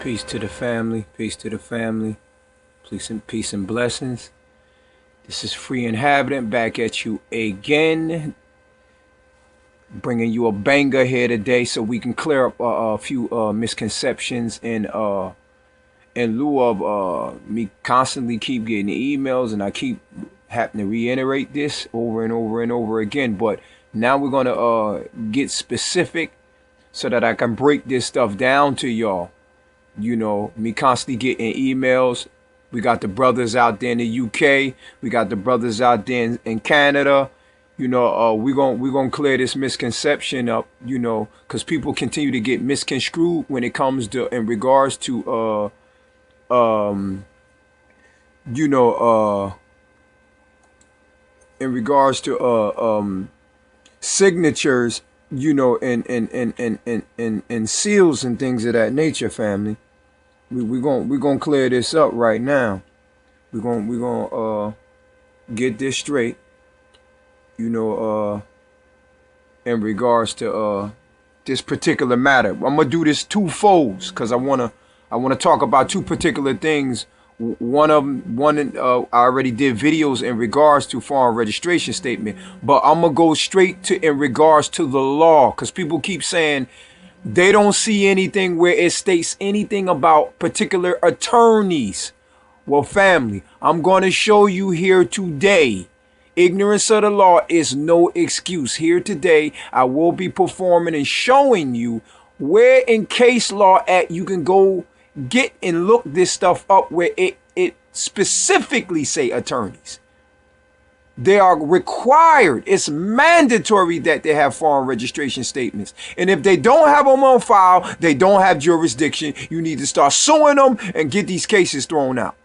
Peace to the family. Peace to the family. Peace and blessings. This is Free Inhabitant back at you again, bringing you a banger here today so we can clear up a few misconceptions in lieu of me constantly keep getting emails, and I keep having to reiterate this over and over and over again. But now we're gonna get specific so that I can break this stuff down to y'all. You know, me constantly getting emails. We got the brothers out there in the UK. We got the brothers out there in Canada. You know, we're gonna clear this misconception up, you know, because people continue to get misconstrued when it comes to, in regards to, in regards to, signatures, you know, and seals and things of that nature, family. We're gonna clear this up right now. We're gonna get this straight, you know, in regards to this particular matter. I'm gonna do this twofold because I wanna talk about two particular things. One I already did videos in regards to foreign registration statement, but I'm gonna go straight to in regards to the law, because people keep saying they don't see anything where it states anything about particular attorneys. Well, family, I'm going to show you here today. Ignorance of the law is no excuse. Here today, I will be performing and showing you where in case law at you can go get and look this stuff up where it specifically say attorneys. They are required. It's mandatory that they have foreign registration statements. And if they don't have them on file, they don't have jurisdiction. You need to start suing them and get these cases thrown out.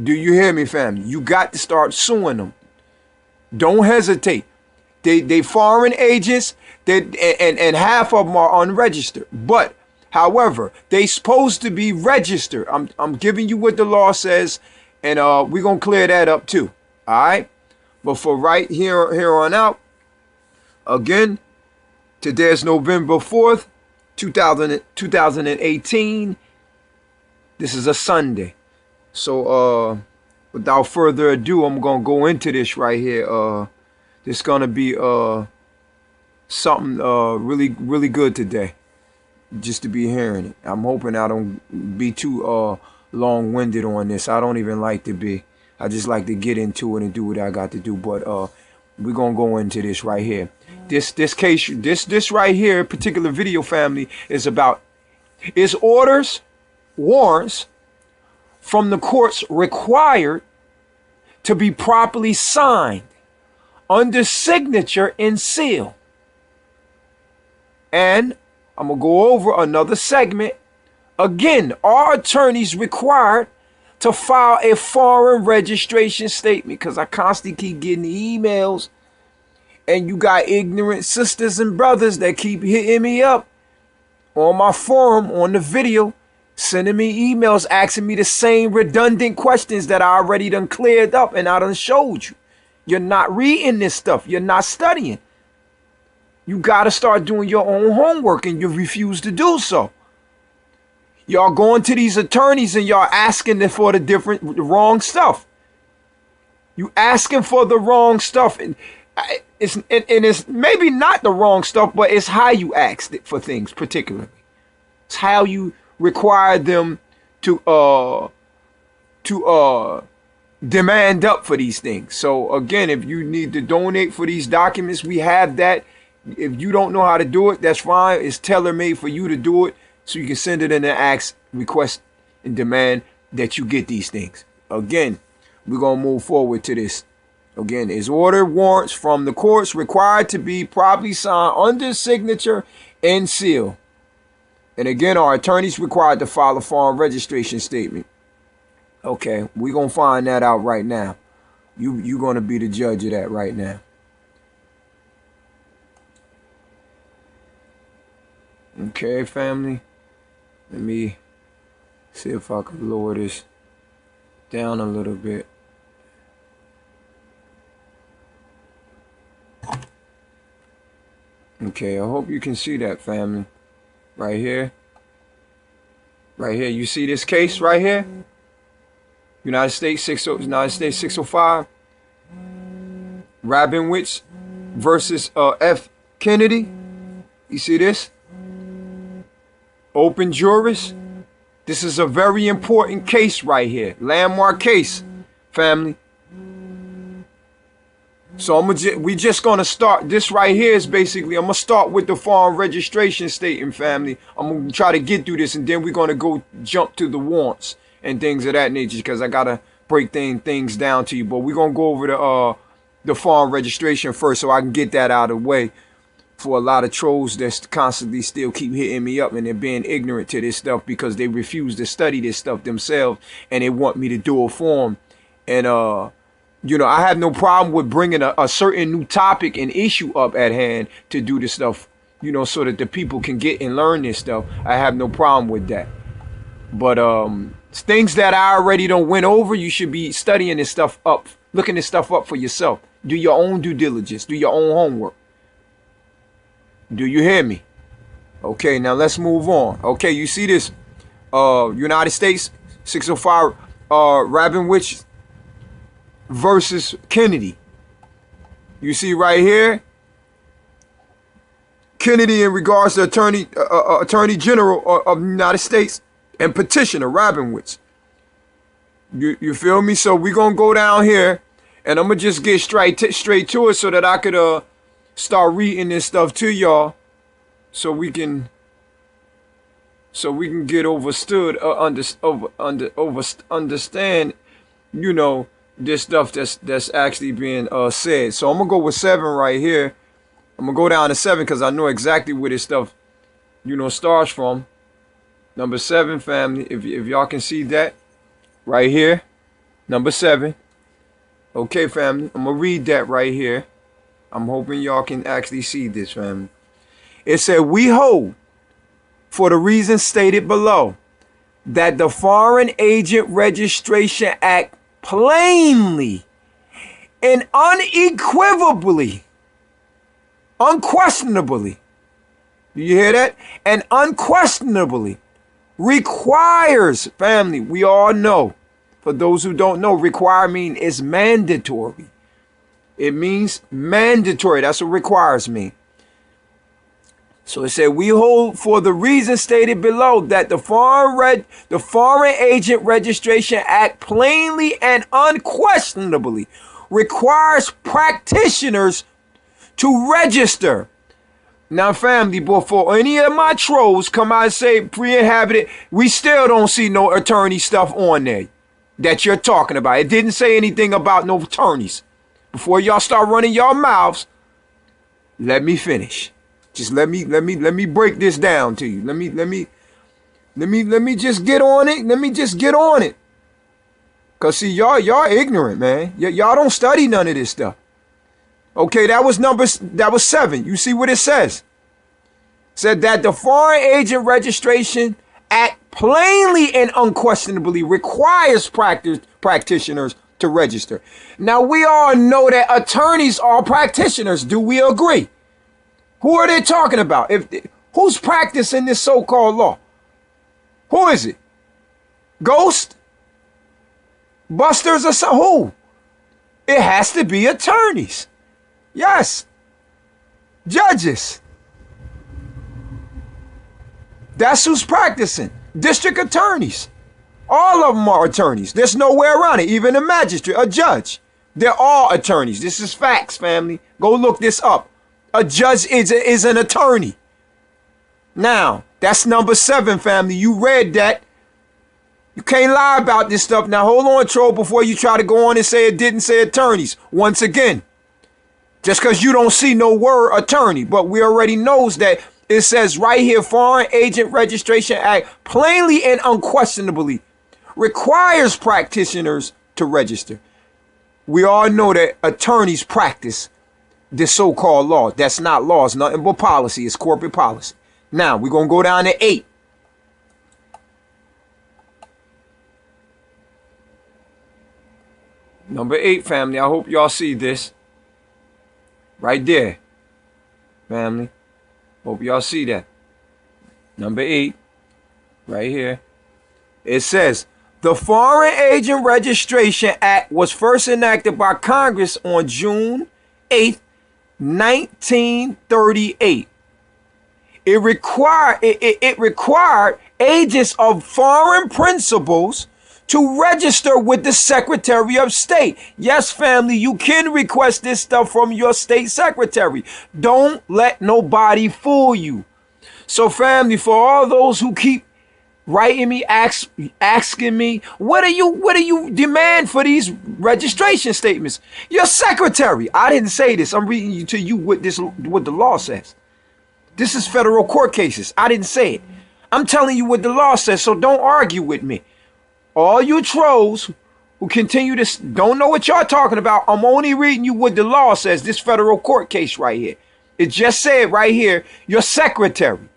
Do you hear me, family? You got to start suing them. Don't hesitate. They foreign agents, and half of them are unregistered. But however, they supposed to be registered. I'm giving you what the law says, and we're gonna clear that up too. All right, but for right here on out, again, today is November 4th, 2018. This is a Sunday. So without further ado, I'm gonna go into this right here. This is gonna be something really good today, just to be hearing it. I'm hoping I don't be too long-winded on this. I don't even like to be. I just like to get into it and do what I got to do. But we're gonna go into this right here. This case, this right here, particular video, family, is about orders, warrants from the courts required to be properly signed under signature and seal. And I'm gonna go over another segment. Again, are attorneys required to file a foreign registration statement? Because I constantly keep getting emails, and you got ignorant sisters and brothers that keep hitting me up on my forum, on the video, sending me emails asking me the same redundant questions that I already done cleared up and I done showed you. You're not reading this stuff. You're not studying. You got to start doing your own homework, and you refuse to do so. Y'all going to these attorneys and y'all asking them for the wrong stuff. You asking for the wrong stuff, and it's maybe not the wrong stuff, but it's how you ask it for things particularly. It's how you require them to demand up for these things. So again, if you need to donate for these documents, we have that. If you don't know how to do it, that's fine. It's tailor-made for you to do it. So you can send it in and ask, request, and demand that you get these things. Again, we're going to move forward to this. Again, is order warrants from the courts required to be properly signed under signature and seal. And again, are attorneys required to file a foreign registration statement? Okay, we're going to find that out right now. You're going to be the judge of that right now. Okay, family. Let me see if I can lower this down a little bit. Okay, I hope you can see that, family. Right here. Right here, you see this case right here? United States 605. Rabinowitz versus F. Kennedy. You see this? Open juris. This is a very important case right here. Landmark case, family. So we just gonna start. This right here is basically, I'm gonna start with the foreign registration statement, family. I'm gonna try to get through this, and then we're gonna go jump to the warrants and things of that nature, because I gotta break things down to you. But we're gonna go over the foreign registration first, so I can get that out of the way for a lot of trolls that constantly still keep hitting me up, and they're being ignorant to this stuff because they refuse to study this stuff themselves, and they want me to do it for them. And you know, I have no problem with bringing a certain new topic and issue up at hand to do this stuff, you know, so that the people can get and learn this stuff. I have no problem with that. But things that I already don't went over, you should be studying this stuff up, looking this stuff up for yourself. Do your own due diligence. Do your own homework. Do you hear me? Okay, now let's move on. Okay, you see this United States 605 Rabinowitz versus Kennedy. You see right here, Kennedy in regards to Attorney General of the United States and petitioner Rabinowitz. You feel me? So we're gonna go down here, and I'm gonna just get straight to it so that I could start reading this stuff to y'all, so we can get understand, you know, this stuff that's actually being said. So I'm gonna go with 7 right here. I'm gonna go down to 7 because I know exactly where this stuff, you know, starts from. Number 7, family. If y'all can see that right here, number 7. Okay, family. I'm gonna read that right here. I'm hoping y'all can actually see this, family. It said, "We hold, for the reasons stated below, that the Foreign Agent Registration Act plainly and unequivocally, unquestionably," do you hear that? And unquestionably requires, family, we all know, for those who don't know, require mean is mandatory. It means mandatory. That's what requires mean. So it said, "We hold, for the reasons stated below, that the Foreign Agent Registration Act plainly and unquestionably requires practitioners to register." Now, family, before any of my trolls come out and say pre-inhabited, we still don't see no attorney stuff on there that you're talking about. It didn't say anything about no attorneys. Before y'all start running your mouths, let me finish. Just let me break this down to you. Let me just get on it. Let me just get on it. Cause see, y'all ignorant, man. Y'all don't study none of this stuff. Okay, that was 7. You see what it says? It said that the Foreign Agent Registration Act plainly and unquestionably requires practitioners to register. Now, we all know that attorneys are practitioners. Do we agree? Who are they talking about? Who's practicing this so-called law? Who is it? Ghost? Busters or so? Who? It has to be attorneys. Yes. Judges. That's who's practicing. District attorneys. All of them are attorneys. There's no way around it. Even a magistrate, a judge. They're all attorneys. This is facts, family. Go look this up. A judge is an attorney. Now, that's number 7, family. You read that. You can't lie about this stuff. Now, hold on, troll, before you try to go on and say it didn't say attorneys. Once again, just because you don't see no word attorney, but we already knows that it says right here, Foreign Agent Registration Act plainly and unquestionably requires practitioners to register. We all know that attorneys practice this so-called law. That's not law. It's nothing but policy. It's corporate policy. Now, we're going to go down to 8. Number 8, family. I hope y'all see this. Right there. Family. Hope y'all see that. Number 8. Right here. It says, the Foreign Agent Registration Act was first enacted by Congress on June 8, 1938. It required agents of foreign principals to register with the Secretary of State. Yes, family, you can request this stuff from your state secretary. Don't let nobody fool you. So, family, for all those who keep writing me, asking me, what do you demand for these registration statements? Your secretary. I didn't say this. I'm reading to you what the law says. This is federal court cases. I didn't say it. I'm telling you what the law says, so don't argue with me. All you trolls who continue to don't know what y'all talking about, I'm only reading you what the law says, this federal court case right here. It just said right here, your secretary.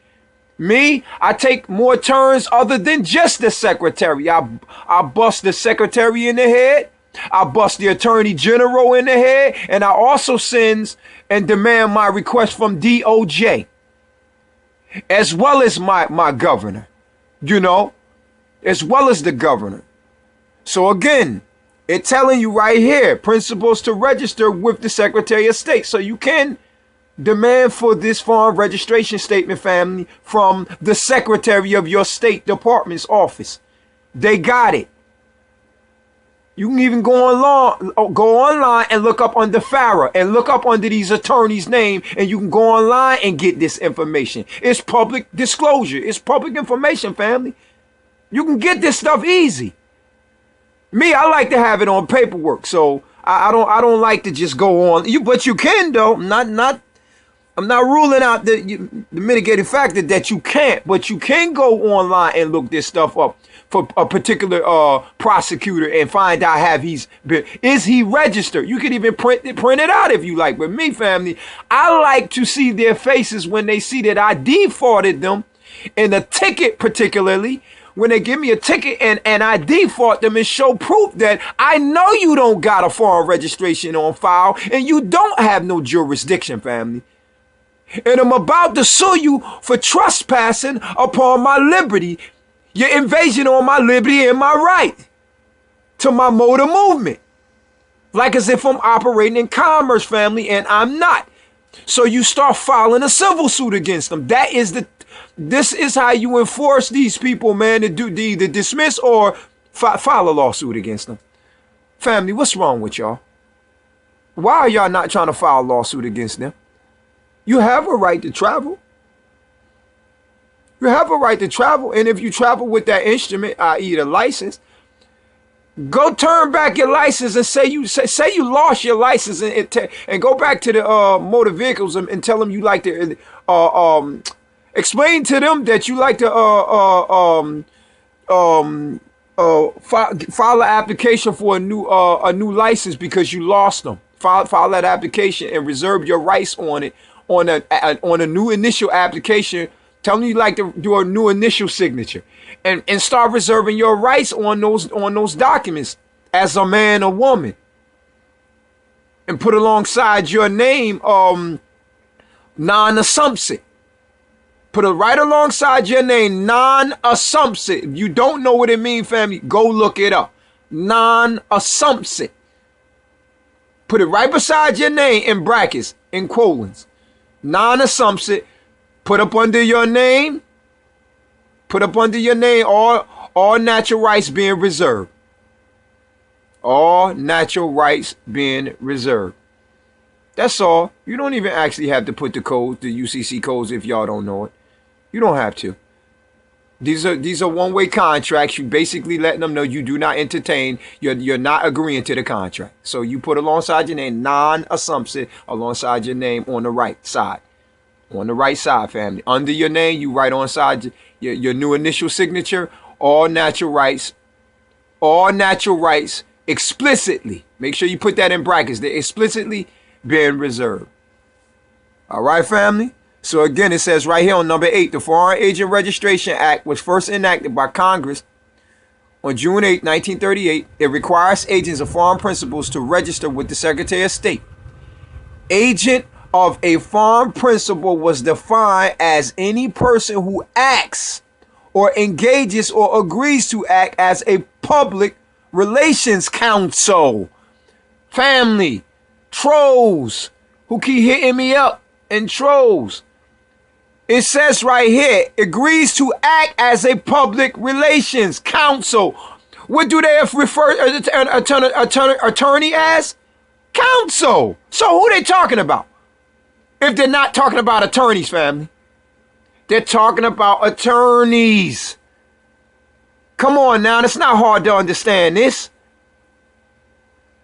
Me, I take more turns other than just the secretary. I bust the secretary in the head. I bust the attorney general in the head. And I also sends and demand my request from DOJ. As well as my governor. You know, as well as the governor. So again, it's telling you right here, principles to register with the Secretary of State. So you can demand for this foreign registration statement, family, from the Secretary of your State Department's office. They got it. You can even go online and look up under F.O.I.A and look up under these attorneys' name, and you can go online and get this information. It's public disclosure. It's public information, family. You can get this stuff easy. Me, I like to have it on paperwork, so I don't like to just go on. But you can though. I'm not ruling out the mitigating factor that you can't, but you can go online and look this stuff up for a particular prosecutor and find out is he registered. You can even print it out if you like. But me, family, I like to see their faces when they see that I defaulted them in a ticket, particularly. When they give me a ticket and I default them and show proof that I know you don't got a foreign registration on file and you don't have no jurisdiction, family. And I'm about to sue you for trespassing upon my liberty, your invasion on my liberty and my right to my mode of movement. Like as if I'm operating in commerce, family, and I'm not. So you start filing a civil suit against them. This is how you enforce these people, man, to either dismiss or file a lawsuit against them. Family, what's wrong with y'all? Why are y'all not trying to file a lawsuit against them? You have a right to travel. You have a right to travel. And if you travel with that instrument, i.e. the license, go turn back your license and say you lost your license and go back to the motor vehicles and tell them you like to explain to them that you like to file an application for a new license because you lost them. File that application and reserve your rights on it on a new initial application. Tell them you like to do a new initial signature and start reserving your rights on those documents as a man or woman. And put alongside your name non-assumption. Put it right alongside your name, non-assumption. If you don't know what it means, family, go look it up. Non-assumption. Put it right beside your name in brackets, in colons. Non-assumption. Put up under your name. Put up under your name all natural rights being reserved. All natural rights being reserved. That's all. You don't even actually have to put the codes, the UCC codes, if y'all don't know it. You don't have to. These are one-way contracts. You basically letting them know you do not entertain. You're not agreeing to the contract. So you put alongside your name non-assumption alongside your name on the right side. On the right side, family. Under your name, you write on side your new initial signature. All natural rights explicitly. Make sure you put that in brackets. They're explicitly being reserved. All right, family. So again, it says right here on number 8, the Foreign Agent Registration Act was first enacted by Congress on June 8, 1938. It requires agents of foreign principals to register with the Secretary of State. Agent of a foreign principal was defined as any person who acts or engages or agrees to act as a public relations counsel. Family, trolls who keep hitting me up, and trolls. It says right here, agrees to act as a public relations counsel. What do they refer an attorney as? Counsel. So who they talking about? If they're not talking about attorneys, family. They're talking about attorneys. Come on now, it's not hard to understand this.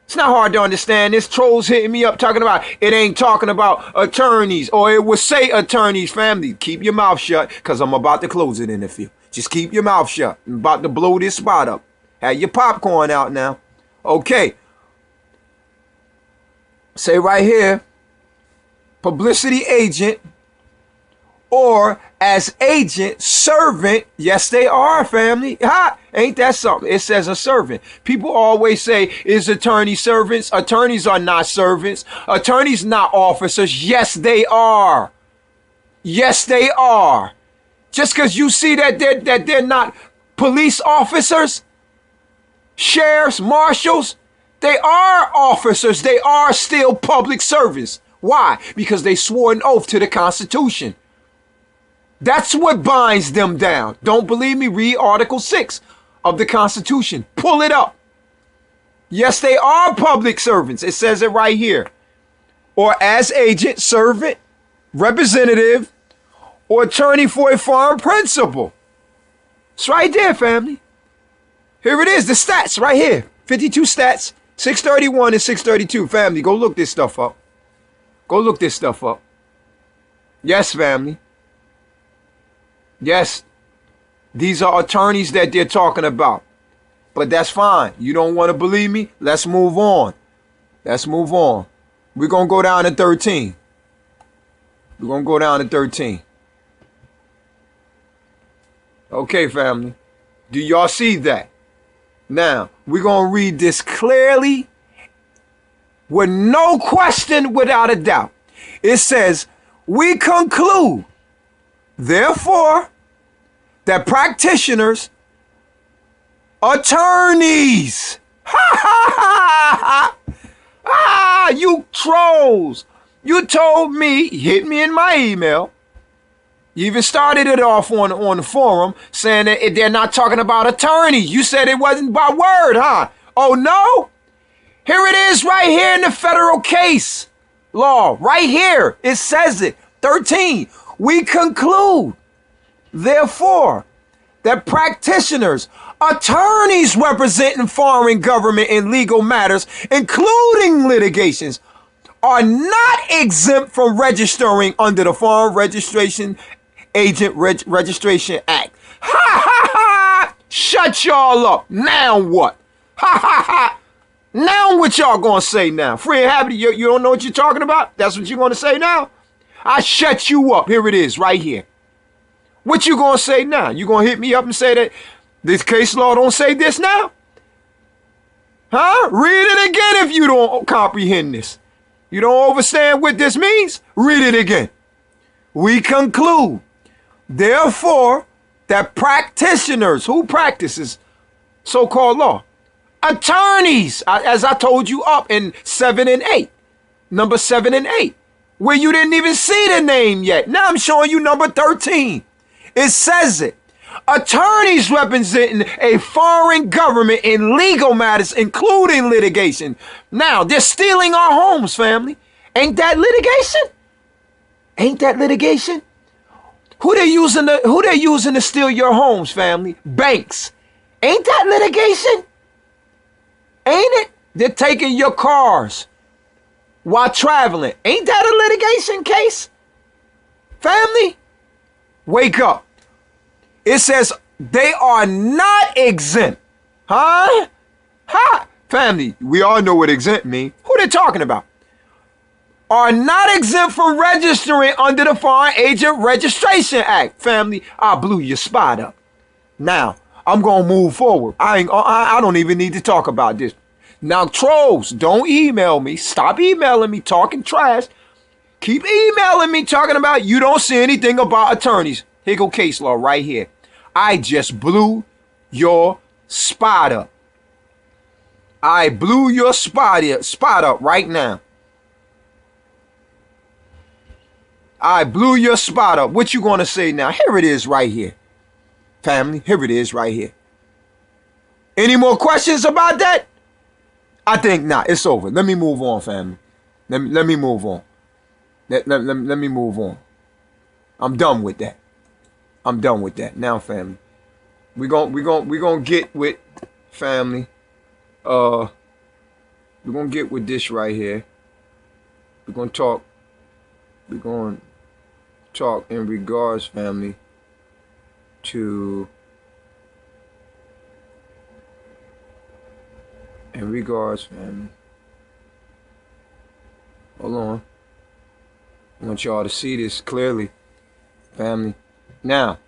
It's not hard to understand this. Trolls hitting me up talking about it ain't talking about attorneys, or it will say attorneys, family. Keep your mouth shut, because I'm about to close it in the field. Just keep your mouth shut. I'm about to blow this spot up. Have your popcorn out now. Okay. Say right here, publicity agent, or as agent, servant. Yes, they are, family. Ha! Ain't that something? It says a servant. People always say, is attorneys servants? Attorneys are not servants. Attorneys not officers. Yes, they are. Yes, they are. Just because you see that they're not police officers, sheriffs, marshals, they are officers. They are still public servants. Why? Because they swore an oath to the Constitution. That's what binds them down. Don't believe me? Read Article 6 of the Constitution. Pull it up. Yes, they are public servants. It says it right here. Or as agent, servant, representative, or attorney for a foreign principal. It's right there, family. Here it is, the stats right here. 52 stats, 631 and 632. Family, go look this stuff up. Go look this stuff up. Yes, family. Yes, these are attorneys that they're talking about. But that's fine. You don't want to believe me? Let's move on. Let's move on. We're going to go down to 13. We're going to go down to 13. Okay, family. Do y'all see that? Now, we're going to read this clearly with no question, without a doubt. It says, we conclude, therefore, that practitioners, attorneys, you trolls, you told me, hit me in my email. You even started it off on the forum saying that they're not talking about attorneys. You said it wasn't by word, huh? Oh, no? Here it is right here in the federal case law. Right here. It says it. 13. We conclude, therefore, that practitioners, attorneys representing foreign government in legal matters, including litigations, are not exempt from registering under the Foreign Registration Agent Registration Act. Ha ha ha! Shut y'all up. Now what? Ha ha ha! Now what y'all gonna say now? Free and happy, you don't know what you're talking about? That's what you're gonna say now? I shut you up. Here it is, right here. What you gonna say now? You gonna hit me up and say that this case law don't say this now? Huh? Read it again if you don't comprehend this. You don't understand what this means? Read it again. We conclude, therefore, that practitioners, who practices so-called law, attorneys, as I told you up in 7 and 8, number 7 and 8, where you didn't even see the name yet. Now I'm showing you number 13. It says it. Attorneys representing a foreign government in legal matters, including litigation. Now, they're stealing our homes, family. Ain't that litigation? Ain't that litigation? Who they using to steal your homes, family? Banks. Ain't that litigation? Ain't it? They're taking your cars while traveling. Ain't that a litigation case? Family, wake up. It says they are not exempt. Huh? Ha! Family, we all know what exempt means. Who they talking about? Are not exempt from registering under the Foreign Agent Registration Act. Family, I blew your spot up. Now, I'm going to move forward. I don't even need to talk about this. Now, trolls, don't email me. Stop emailing me talking trash. Keep emailing me talking about you don't see anything about attorneys. Here go case law right here. I just blew your spot up. I blew your spot up right now. I blew your spot up. What you going to say now? Here it is right here. Family, here it is right here. Any more questions about that? I think not. It's over. Let me move on, family. Let me move on. Let me move on. I'm done with that. I'm done with that. Now, family, we're gonna get with family. We're gonna get with this right here. We're gonna talk in regards, family, to family. Hold on. I want y'all to see this clearly, family. Now,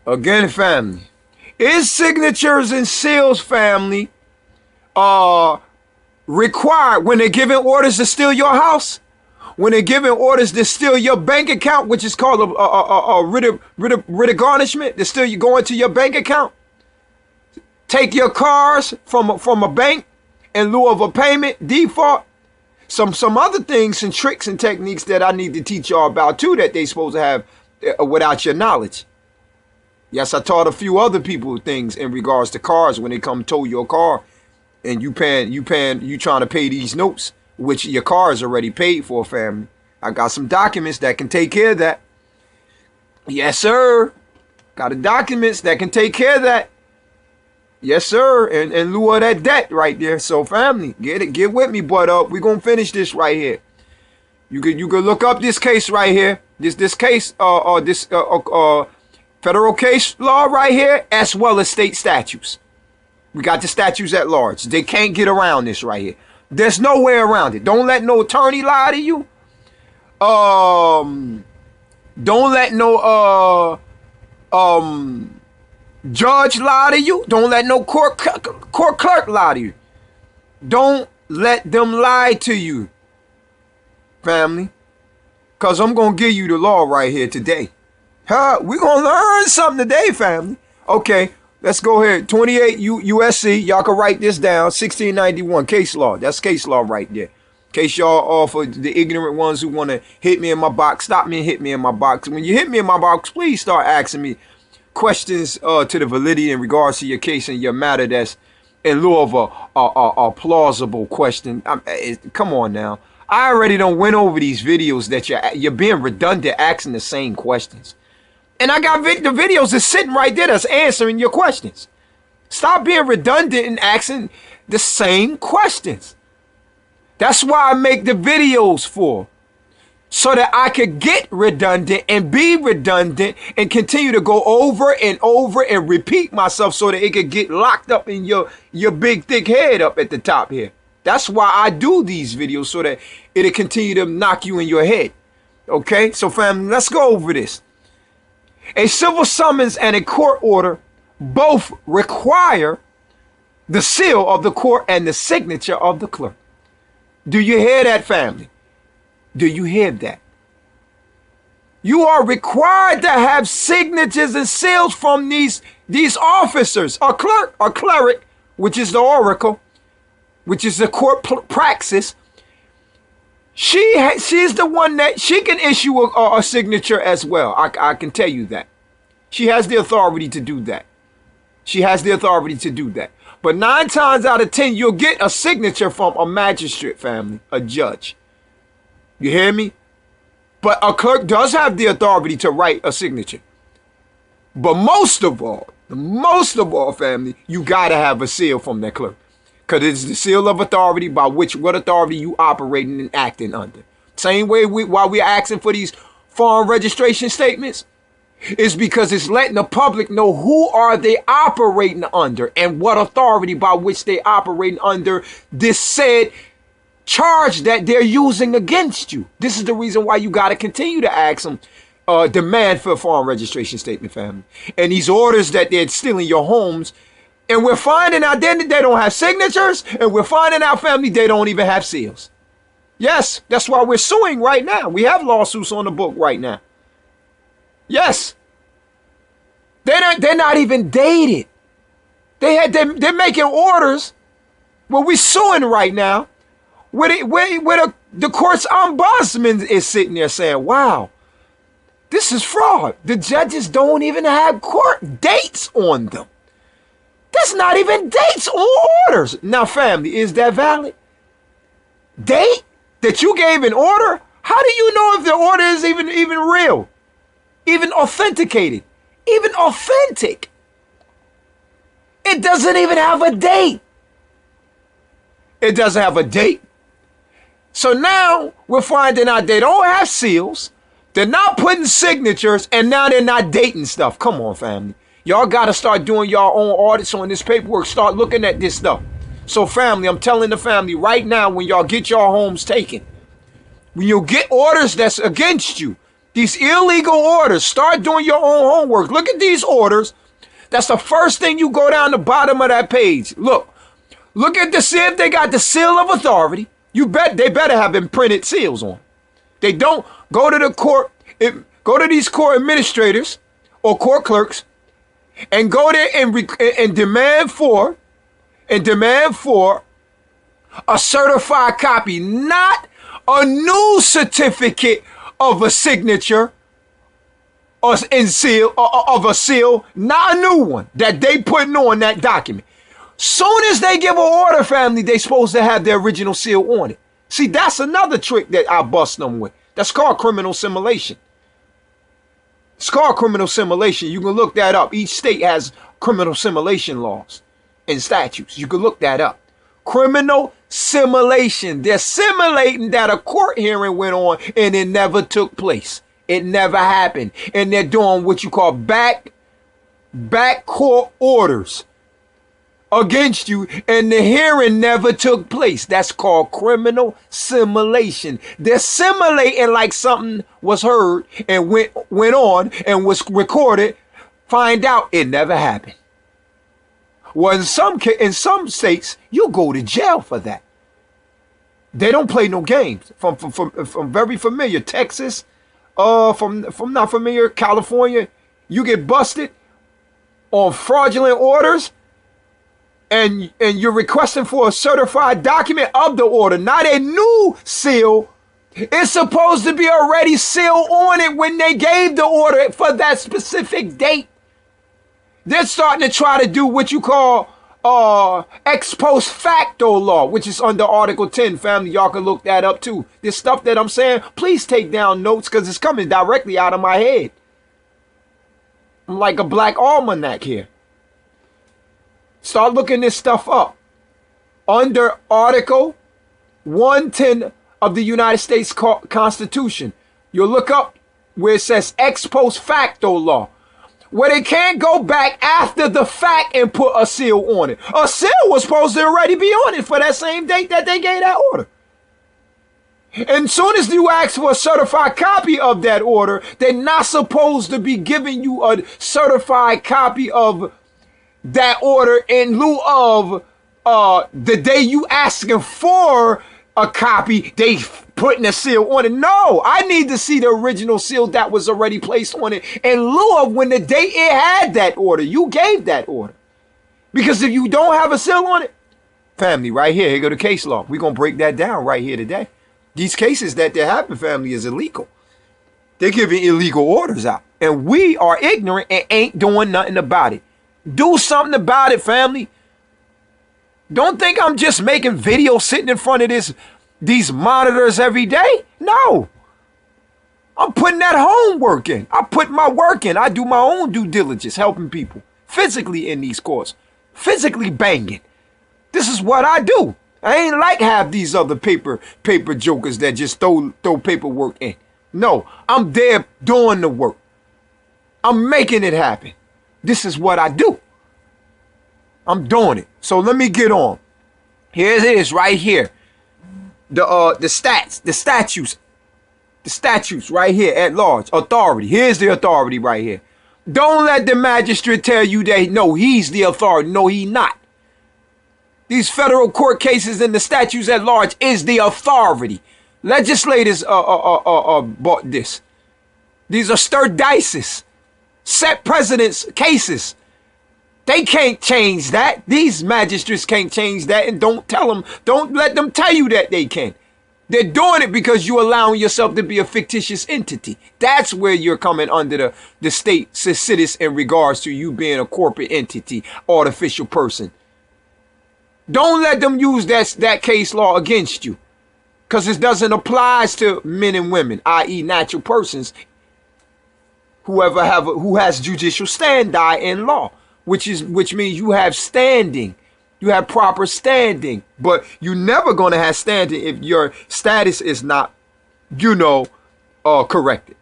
again, family, is signatures and seals, family, required when they're giving orders to steal your house? When they're giving orders to steal your bank account, which is called a writ of garnishment, to steal you go into your bank account, take your cars from a bank in lieu of a payment, default. Some other things and tricks and techniques that I need to teach y'all about too that they supposed to have without your knowledge. Yes, I taught a few other people things in regards to cars when they come tow your car and you trying to pay these notes, which your car is already paid for, family. I got some documents that can take care of that. Yes, sir. Got the documents that can take care of that. Yes, sir. And in lieu of that debt right there. So, family, get with me, but we're gonna finish this right here. You could look up this case right here. This case, federal case law right here, as well as state statutes. We got the statutes at large. They can't get around this right here. There's no way around it. Don't let no attorney lie to you. Don't let no judge lie to you. Don't let no court clerk lie to you. Don't let them lie to you, family. Because I'm going to give you the law right here today. We're going to learn something today, family. Okay, let's go ahead. 28 USC. Y'all can write this down. 1691 case law. That's case law right there. In case y'all all for the ignorant ones who want to hit me in my box, stop me and hit me in my box. When you hit me in my box, please start asking me questions to the validity in regards to your case and your matter that's in lieu of a plausible question. Come on now. I already done went over these videos that you're being redundant asking the same questions. And I got the videos that's sitting right there that's answering your questions. Stop being redundant and asking the same questions. That's why I make the videos for. So that I could get redundant and be redundant and continue to go over and over and repeat myself so that it could get locked up in your big thick head up at the top here. That's why I do these videos, so that it'll continue to knock you in your head. Okay, so family, let's go over this. A civil summons and a court order both require the seal of the court and the signature of the clerk. Do you hear that, family? Do you hear that? You are required to have signatures and seals from these officers. A clerk, a cleric, which is the oracle, which is the court praxis. She's the one that she can issue a signature as well. I can tell you that. She has the authority to do that. She has the authority to do that. But 9 times out of 10, you'll get a signature from a magistrate, family, a judge. You hear me? But a clerk does have the authority to write a signature. But most of all, family, you got to have a seal from that clerk. Because it's the seal of authority by what authority you operating and acting under. Same way while we're asking for these foreign registration statements, is because it's letting the public know who are they operating under and what authority by which they operating under this said charge that they're using against you. This is the reason why you got to continue to ask them, demand for a foreign registration statement, family. And these orders that they're stealing your homes, and we're finding out then that they don't have signatures, and we're finding out, family, they don't even have seals. Yes, that's why we're suing right now. We have lawsuits on the book right now. Yes. They're not even dated. They're making orders. Well, we suing right now. Where the court's ombudsman is sitting there saying, wow, this is fraud. The judges don't even have court dates on them. That's not even dates on orders. Now, family, is that valid? Date that you gave an order? How do you know if the order is even real? Even authenticated? Even authentic? It doesn't even have a date. It doesn't have a date. So now we're finding out they don't have seals. They're not putting signatures, and now they're not dating stuff. Come on, family. Y'all got to start doing your own audits on this paperwork. Start looking at this stuff. So, family, I'm telling the family right now, when y'all get your homes taken, when you get orders that's against you, these illegal orders, start doing your own homework. Look at these orders. That's the first thing you go down the bottom of that page. Look at to see if they got the seal of authority. They better have imprinted seals on. They don't. Go to the court, go to these court administrators or court clerks and go there and demand for a certified copy, not a new certificate of a signature or seal of a seal, not a new one that they putting on that document. Soon as they give an order, family, they supposed to have their original seal on it. See, that's another trick that I bust them with. That's called criminal simulation. It's called criminal simulation. You can look that up. Each state has criminal simulation laws and statutes. You can look that up. Criminal simulation. They're simulating that a court hearing went on and it never took place. It never happened. And they're doing what you call back court orders against you, and the hearing never took place. That's called criminal simulation. They're simulating like something was heard and went on and was recorded. Find out it never happened. Well, in some states, you go to jail for that. They don't play no games. From very familiar, Texas, from not familiar, California, you get busted on fraudulent orders. And you're requesting for a certified document of the order, not a new seal. It's supposed to be already sealed on it when they gave the order for that specific date. They're starting to try to do what you call ex post facto law, which is under Article 10, family. Y'all can look that up too. This stuff that I'm saying, please take down notes because it's coming directly out of my head. I'm like a black almanac here. Start looking this stuff up. Under Article 110 of the United States Constitution, you'll look up where it says ex post facto law, where they can't go back after the fact and put a seal on it. A seal was supposed to already be on it for that same date that they gave that order. And soon as you ask for a certified copy of that order, they're not supposed to be giving you a certified copy of that order in lieu of the day you asking for a copy, they putting a seal on it. No, I need to see the original seal that was already placed on it in lieu of when the day it had that order. You gave that order. Because if you don't have a seal on it, family, right here go the case law. We're going to break that down right here today. These cases that happen, family, is illegal. They're giving illegal orders out. And we are ignorant and ain't doing nothing about it. Do something about it, family. Don't think I'm just making videos sitting in front of these monitors every day. No. I'm putting that homework in. I put my work in. I do my own due diligence, helping people physically in these courts, physically banging. This is what I do. I ain't like have these other paper jokers that just throw paperwork in. No, I'm there doing the work. I'm making it happen. This is what I do. I'm doing it. So let me get on. Here it is right here. The statutes right here at large. Authority. Here's the authority right here. Don't let the magistrate tell you that no, he's the authority. No, he not. These federal court cases and the statutes at large is the authority. Legislators bought this. These are sterdices, set precedents cases. They can't change that. These magistrates can't change that, and don't let them tell you that they can. They're doing it because you're allowing yourself to be a fictitious entity. That's where you're coming under the state citizen in regards to you being a corporate entity, artificial person. Don't let them use that case law against you, because it doesn't apply to men and women, i.e. natural persons, who has judicial standi in law, which means you have standing. You have proper standing, but you're never going to have standing if your status is not, corrected.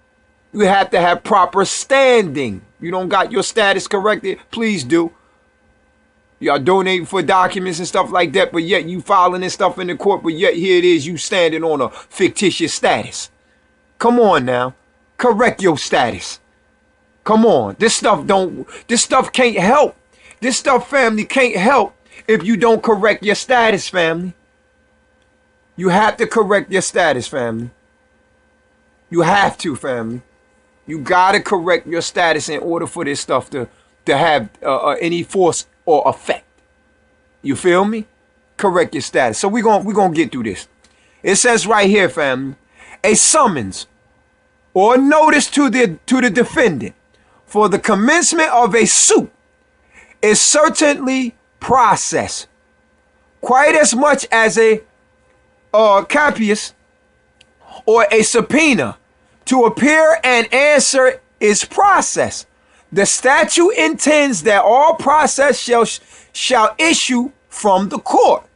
You have to have proper standing. You don't got your status corrected, please do. Y'all donating for documents and stuff like that, but yet you filing this stuff in the court, but yet here it is, you standing on a fictitious status. Come on now. Correct your status. Come on. This stuff can't help. This stuff, family, can't help if you don't correct your status, family. You have to correct your status, family. You have to, family. You got to correct your status in order for this stuff to have any force or effect. You feel me? Correct your status. So we're gonna get through this. It says right here, family, a summons or notice to the defendant for the commencement of a suit is certainly process quite as much as a capias or a subpoena to appear and answer is process. The statute intends that all process shall issue from the court,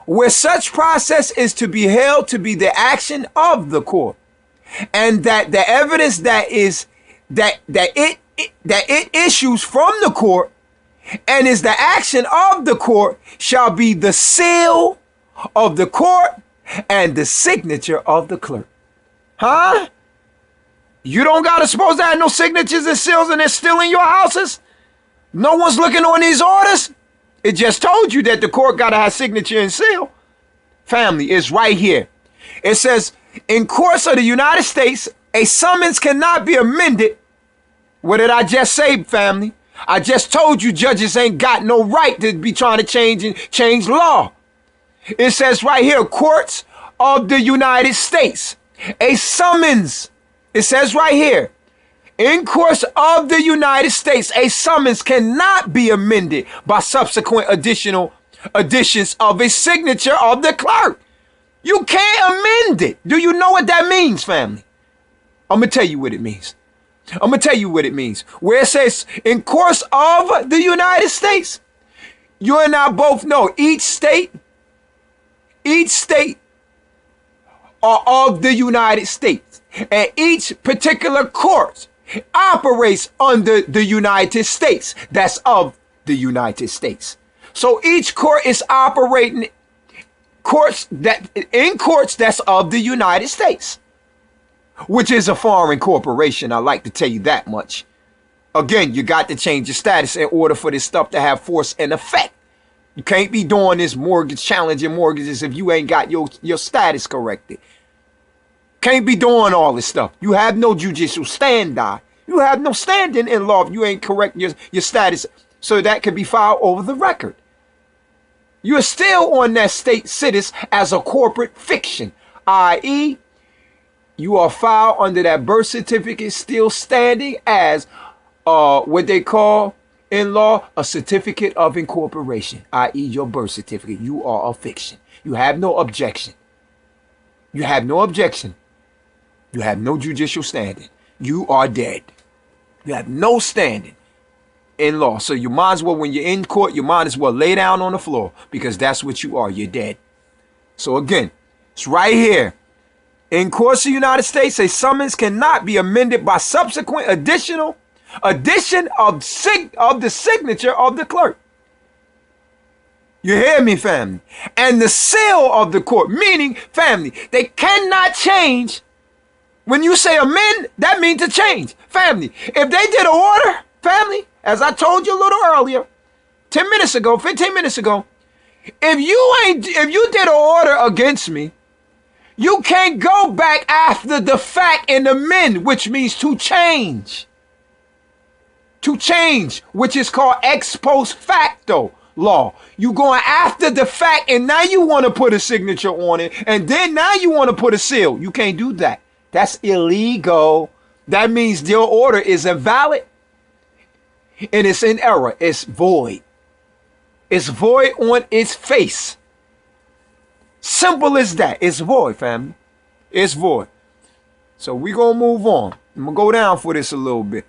where such process is to be held to be the action of the court, and that the evidence that it issues from the court and is the action of the court shall be the seal of the court and the signature of the clerk. Huh? You don't gotta supposed to have no signatures and seals, and they're still in your houses? No one's looking on these orders? It just told you that the court gotta have signature and seal. Family, it's right here. It says, in courts of the United States, a summons cannot be amended. What did I just say, family? I just told you judges ain't got no right to be trying to change law. It says right here, courts of the United States, a summons. It says right here, in courts of the United States, a summons cannot be amended by subsequent additions of a signature of the clerk. You can't amend it. Do you know what that means, family? I'm going to tell you what it means. I'm going to tell you what it means. Where it says, in course of the United States, you and I both know each state are of the United States. And each particular court operates under the United States. That's of the United States. So each court is operating in courts that's of the United States, which is a foreign corporation. I like to tell you that much. Again, you got to change your status in order for this stuff to have force and effect. You can't be doing this challenging mortgages if you ain't got your status corrected. Can't be doing all this stuff. You have no judicial standi. You have no standing in law if you ain't correct your status, so that could be filed over the record. You're still on that state citizen as a corporate fiction, i.e., you are filed under that birth certificate, still standing as what they call in law a certificate of incorporation, i.e. your birth certificate. You are a fiction. You have no objection. You have no objection. You have no judicial standing. You are dead. You have no standing in law. So you might as well, when you're in court, you might as well lay down on the floor, because that's what you are. You're dead. So again, it's right here. In courts of the United States, a summons cannot be amended by subsequent addition of the signature of the clerk. You hear me, family? And the seal of the court, meaning, family, they cannot change. When you say amend, that means to change. Family, if they did an order, family, as I told you a little earlier, 15 minutes ago, if you did an order against me, You can't go back after the fact and amend, which means to change. To change, which is called ex post facto law. You going after the fact and now you want to put a signature on it and then now you want to put a seal. You can't do that. That's illegal. That means your order is invalid and it's in error. It's void. It's void on its face. Simple as that. It's void, family. It's void. So we're going to move on. I'm going to go down for this a little bit.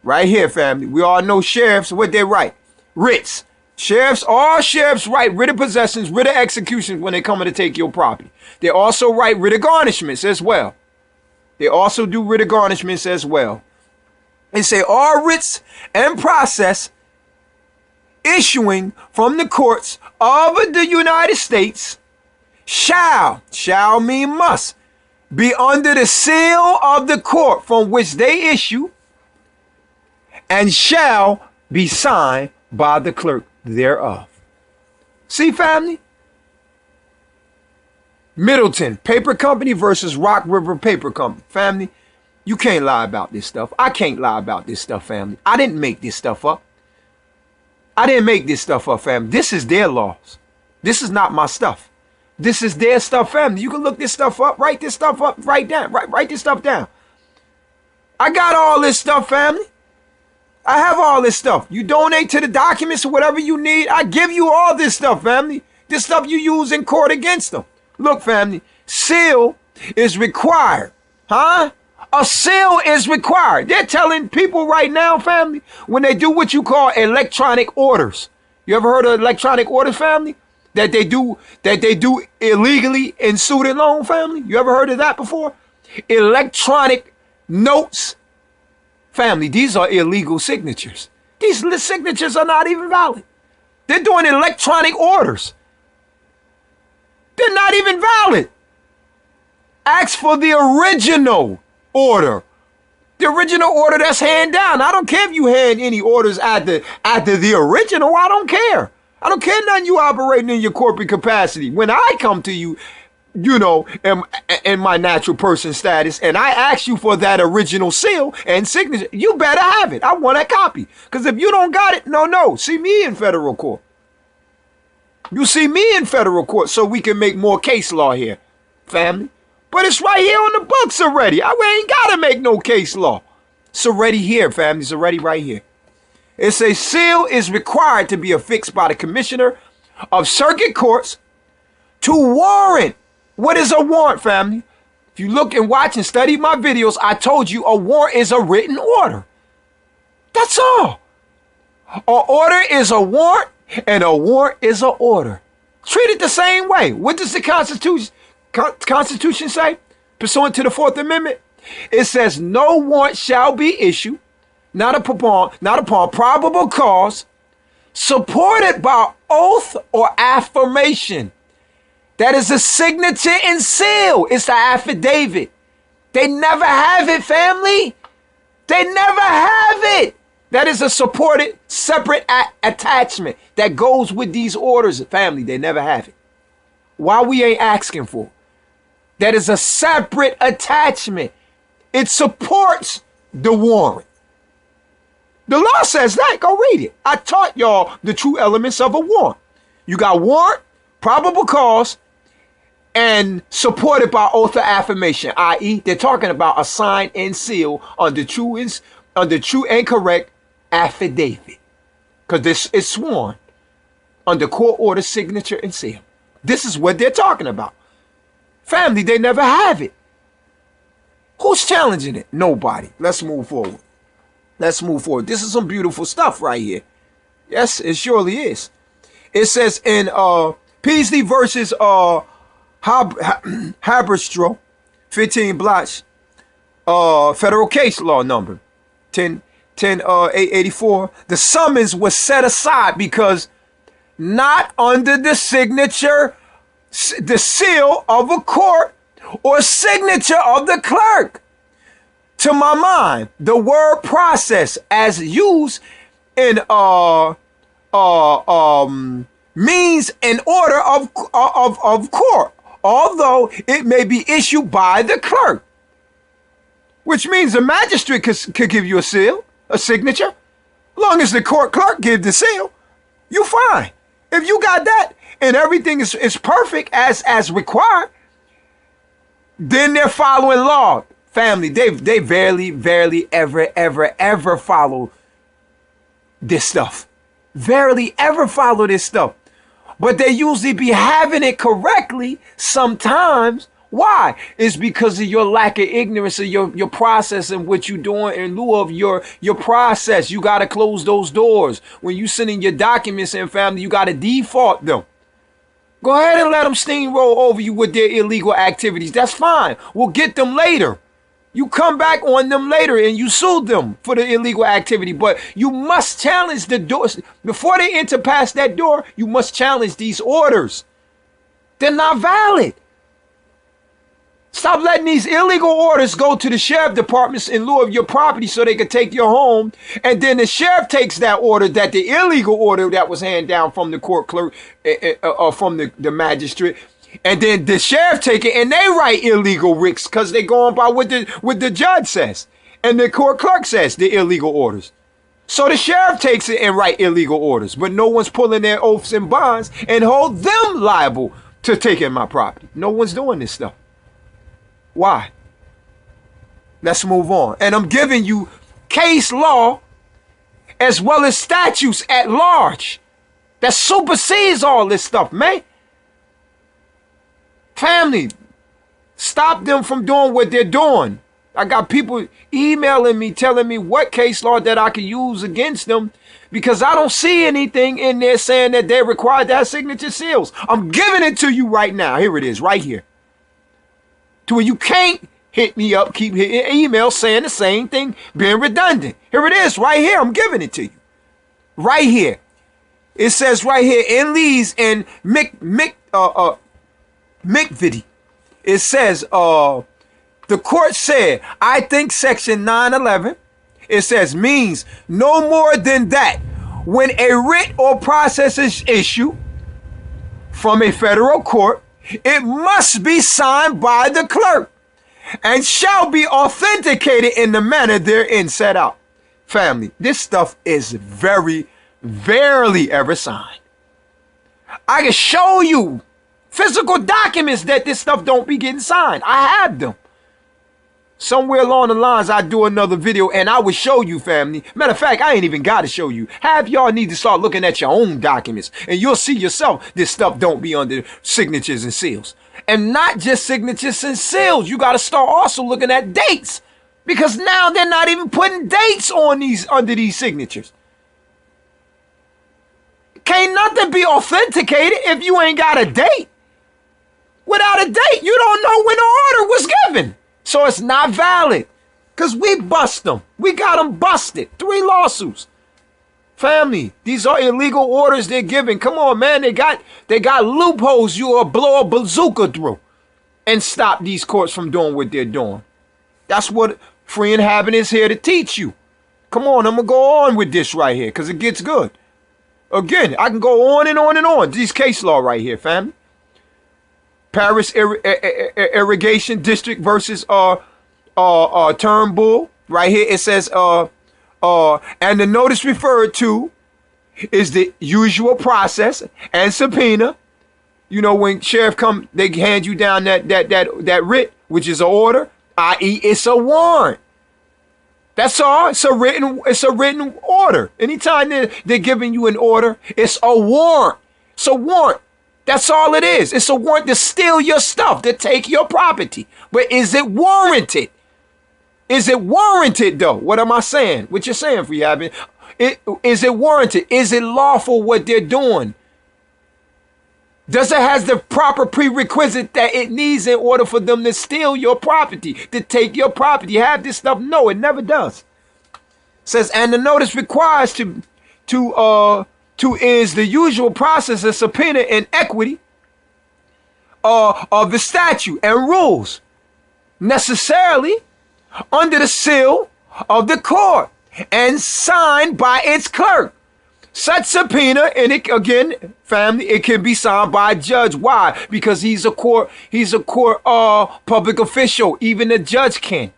Right here, family. We all know sheriffs, what they write. Writs. Sheriffs, all sheriffs write writ of possessions, writ of executions when they come to take your property. They also write writ of garnishments as well. They also do writ of garnishments as well. They say all writs and process issuing from the courts of the United States shall mean must, be under the seal of the court from which they issue and shall be signed by the clerk thereof. See, family? Middleton Paper Company versus Rock River Paper Company. Family, you can't lie about this stuff. I can't lie about this stuff, family. I didn't make this stuff up. I didn't make this stuff up, family. This is their laws. This is not my stuff. This is their stuff, family. You can look this stuff up, write this stuff up, write this stuff down. I got all this stuff, family. I have all this stuff. You donate to the documents or whatever you need. I give you all this stuff, family. This stuff you use in court against them. Look, family, seal is required. Huh? A seal is required. They're telling people right now, family, when they do what you call electronic orders. You ever heard of electronic orders, family? That they do illegally in student loan, family? You ever heard of that before? Electronic notes. Family, these are illegal signatures. These signatures are not even valid. They're doing electronic orders. They're not even valid. Ask for the original order. The original order that's hand down. I don't care if you hand any orders after the original. I don't care. I don't care none you operating in your corporate capacity. When I come to you, you know, in my natural person status, and I ask you for that original seal and signature, you better have it. I want a copy. Because if you don't got it, no. See me in federal court. You see me in federal court so we can make more case law here, family. But it's right here on the books already. I ain't got to make no case law. It's already here, family. It's already right here. It says seal is required to be affixed by the commissioner of circuit courts to warrant. What is a warrant, family? If you look and watch and study my videos, I told you a warrant is a written order. That's all. An order is a warrant and a warrant is an order. Treat it the same way. What does the Constitution say? Pursuant to the 4th Amendment, it says no warrant shall be issued, not upon probable cause, supported by oath or affirmation. That is a signature and seal. It's the affidavit. They never have it, family. They never have it. That is a supported separate attachment that goes with these orders, family. They never have it. Why we ain't asking for it? That is a separate attachment. It supports the warrant. The law says that. Go read it. I taught y'all the true elements of a warrant. You got warrant, probable cause, and supported by oath or affirmation, i.e., they're talking about a sign and seal under true and correct affidavit. Because this is sworn under court order, signature, and seal. This is what they're talking about. Family, they never have it. Who's challenging it? Nobody. Let's move forward. Let's move forward. This is some beautiful stuff right here. Yes, it surely is. It says in Peasley versus Haberstro, 15 blocks, federal case law number 10-884. The summons was set aside because not under the signature, the seal of a court or signature of the clerk. To my mind, the word process as used in means an order of court although it may be issued by the clerk. Which means the magistrate could give you a seal, a signature. As long as the court clerk gives the seal, you fine. If you got that and everything is perfect as required, then they're following law. Family, they barely ever follow this stuff. Barely ever follow this stuff. But they usually be having it correctly sometimes. Why? It's because of your lack of ignorance of your process and what you're doing in lieu of your process. You got to close those doors. When you send in your documents in, family, you got to default them. Go ahead and let them steamroll over you with their illegal activities. That's fine. We'll get them later. You come back on them later and you sue them for the illegal activity. But you must challenge the doors. Before they enter past that door, you must challenge these orders. They're not valid. Stop letting these illegal orders go to the sheriff departments in lieu of your property so they can take your home. And then the sheriff takes that order, that the illegal order that was handed down from the court clerk or from the magistrate. And then the sheriff take it and they write illegal writs because they go on by what the judge says. And the court clerk says the illegal orders. So the sheriff takes it and write illegal orders. But no one's pulling their oaths and bonds and hold them liable to taking my property. No one's doing this stuff. Why? Let's move on. And I'm giving you case law as well as statutes at large that supersedes all this stuff, man. Family, stop them from doing what they're doing. I got people emailing me, telling me what case law that I can use against them because I don't see anything in there saying that they're required to have signature seals. I'm giving it to you right now. Here it is, right here. To where you can't hit me up, keep hitting emails saying the same thing, being redundant. Here it is, right here. I'm giving it to you. Right here. It says right here in Lee's and McVitie. It says, the court said, I think section 911, it says means no more than that. When a writ or process is issued from a federal court, it must be signed by the clerk and shall be authenticated in the manner therein set out. Family, this stuff is rarely ever signed. I can show you physical documents that this stuff don't be getting signed. I have them. Somewhere along the lines, I do another video and I will show you, family. Matter of fact, I ain't even got to show you. Half y'all need to start looking at your own documents and you'll see yourself this stuff don't be under signatures and seals. And not just signatures and seals. You got to start also looking at dates because now they're not even putting dates on these under these signatures. Can't nothing be authenticated if you ain't got a date. Without a date, you don't know when the order was given. So it's not valid because we bust them. We got them busted. 3 lawsuits. Family, these are illegal orders they're giving. Come on, man. They got loopholes you will blow a bazooka through and stop these courts from doing what they're doing. That's what Free and Having is here to teach you. Come on, I'm going to go on with this right here because it gets good. Again, I can go on and on and on. These case law right here, family. Paris Irrigation District versus Turnbull. Right here it says and the notice referred to is the usual process and subpoena. You know, when sheriff come, they hand you down that writ, which is an order, i.e. it's a warrant. That's all. It's a written order. Anytime they're giving you an order, it's a warrant. It's a warrant. That's all it is. It's a warrant to steal your stuff, to take your property. But is it warranted? Is it warranted, though? What am I saying? What you're saying, Free Having? Is it warranted? Is it lawful what they're doing? Does it have the proper prerequisite that it needs in order for them to steal your property, to take your property? Have this stuff? No, it never does. It says, and the notice requires to is the usual process of subpoena and equity of the statute and rules, necessarily under the seal of the court and signed by its clerk. Such subpoena, and it again, family, it can be signed by a judge. Why? Because he's a court public official. Even the judge can.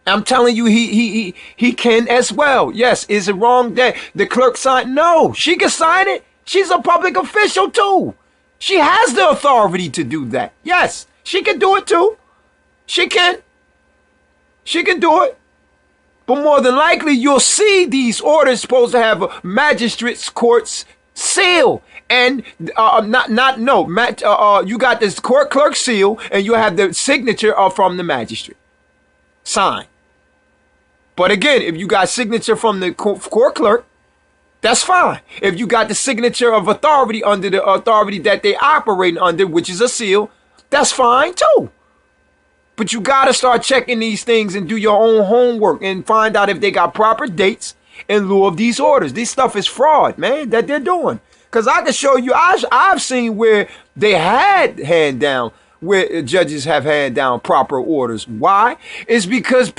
I'm telling you, he can as well. Yes, is it wrong that the clerk signed? No, she can sign it. She's a public official too. She has the authority to do that. Yes, she can do it too. She can do it. But more than likely, you'll see these orders supposed to have a magistrate's court's seal. And you got this court clerk seal, and you have the signature from the magistrate. Sign. But again, if you got signature from the court clerk, that's fine. If you got the signature of authority under the authority that they operate under, which is a seal, that's fine too. But you got to start checking these things and do your own homework and find out if they got proper dates in lieu of these orders. This stuff is fraud, man, that they're doing. Because I can show you, I've seen where they had hand down, where judges have hand down proper orders. Why? It's because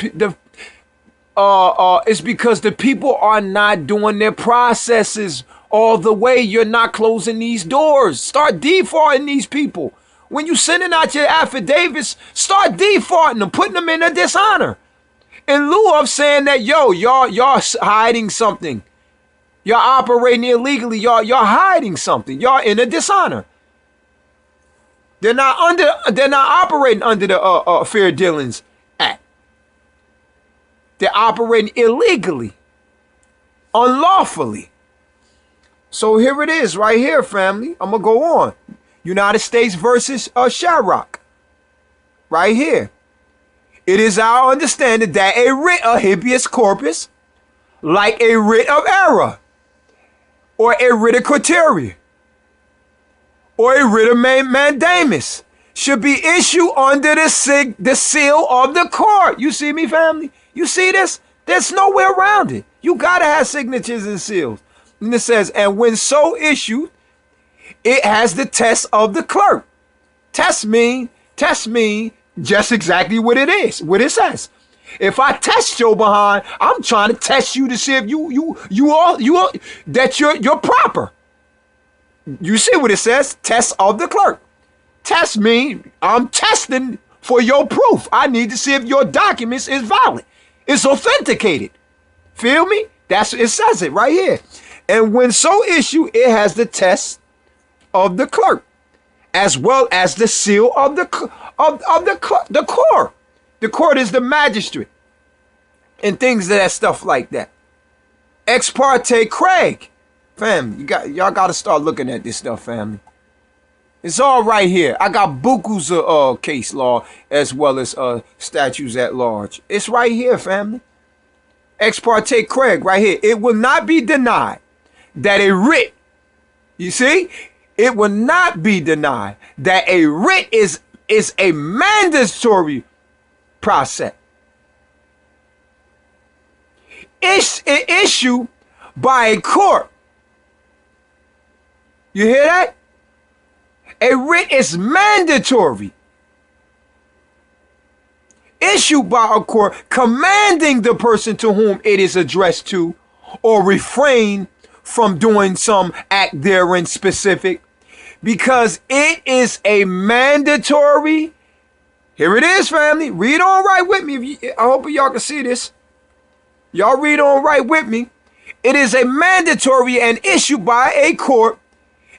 the people are not doing their processes all the way. You're not closing these doors. Start defaulting these people. When you sending out your affidavits, start defaulting them, putting them in a dishonor. In lieu of saying that, yo, y'all hiding something. You're operating illegally. Y'all hiding something. Y'all in a dishonor. They're not operating under the Fair Dealings Act. They're operating illegally, unlawfully. So here it is right here, family. I'm going to go on. United States versus Shyrock. Right here. It is our understanding that a writ of habeas corpus, like a writ of error, or a writ of criteria, or a writ of mandamus, should be issued under the seal of the court. You see me, family? You see this? There's no way around it. You got to have signatures and seals. And it says, and when so issued, it has the test of the clerk. Test mean just exactly what it is, what it says. If I test your behind, I'm trying to test you to see if you're proper. You see what it says? Test of the clerk. Test mean I'm testing for your proof. I need to see if your documents is valid. It's authenticated. Feel me? It says it right here. And when so issued, it has the test of the clerk, as well as the seal of the court. The court is the magistrate, and things of that stuff like that. Ex parte Craig, family, y'all got to start looking at this stuff, family. It's all right here. I got bukus of case law as well as statutes at large. It's right here, family. Ex parte Craig, right here. It will not be denied that a writ, you see, it will not be denied that a writ is a mandatory process. It's an issue by a court. You hear that? A writ is mandatory. Issued by a court commanding the person to whom it is addressed to, or refrain from doing some act therein specific, because it is a mandatory. Here it is, family. Read on right with me. I hope y'all can see this. Y'all read on right with me. It is a mandatory and issued by a court.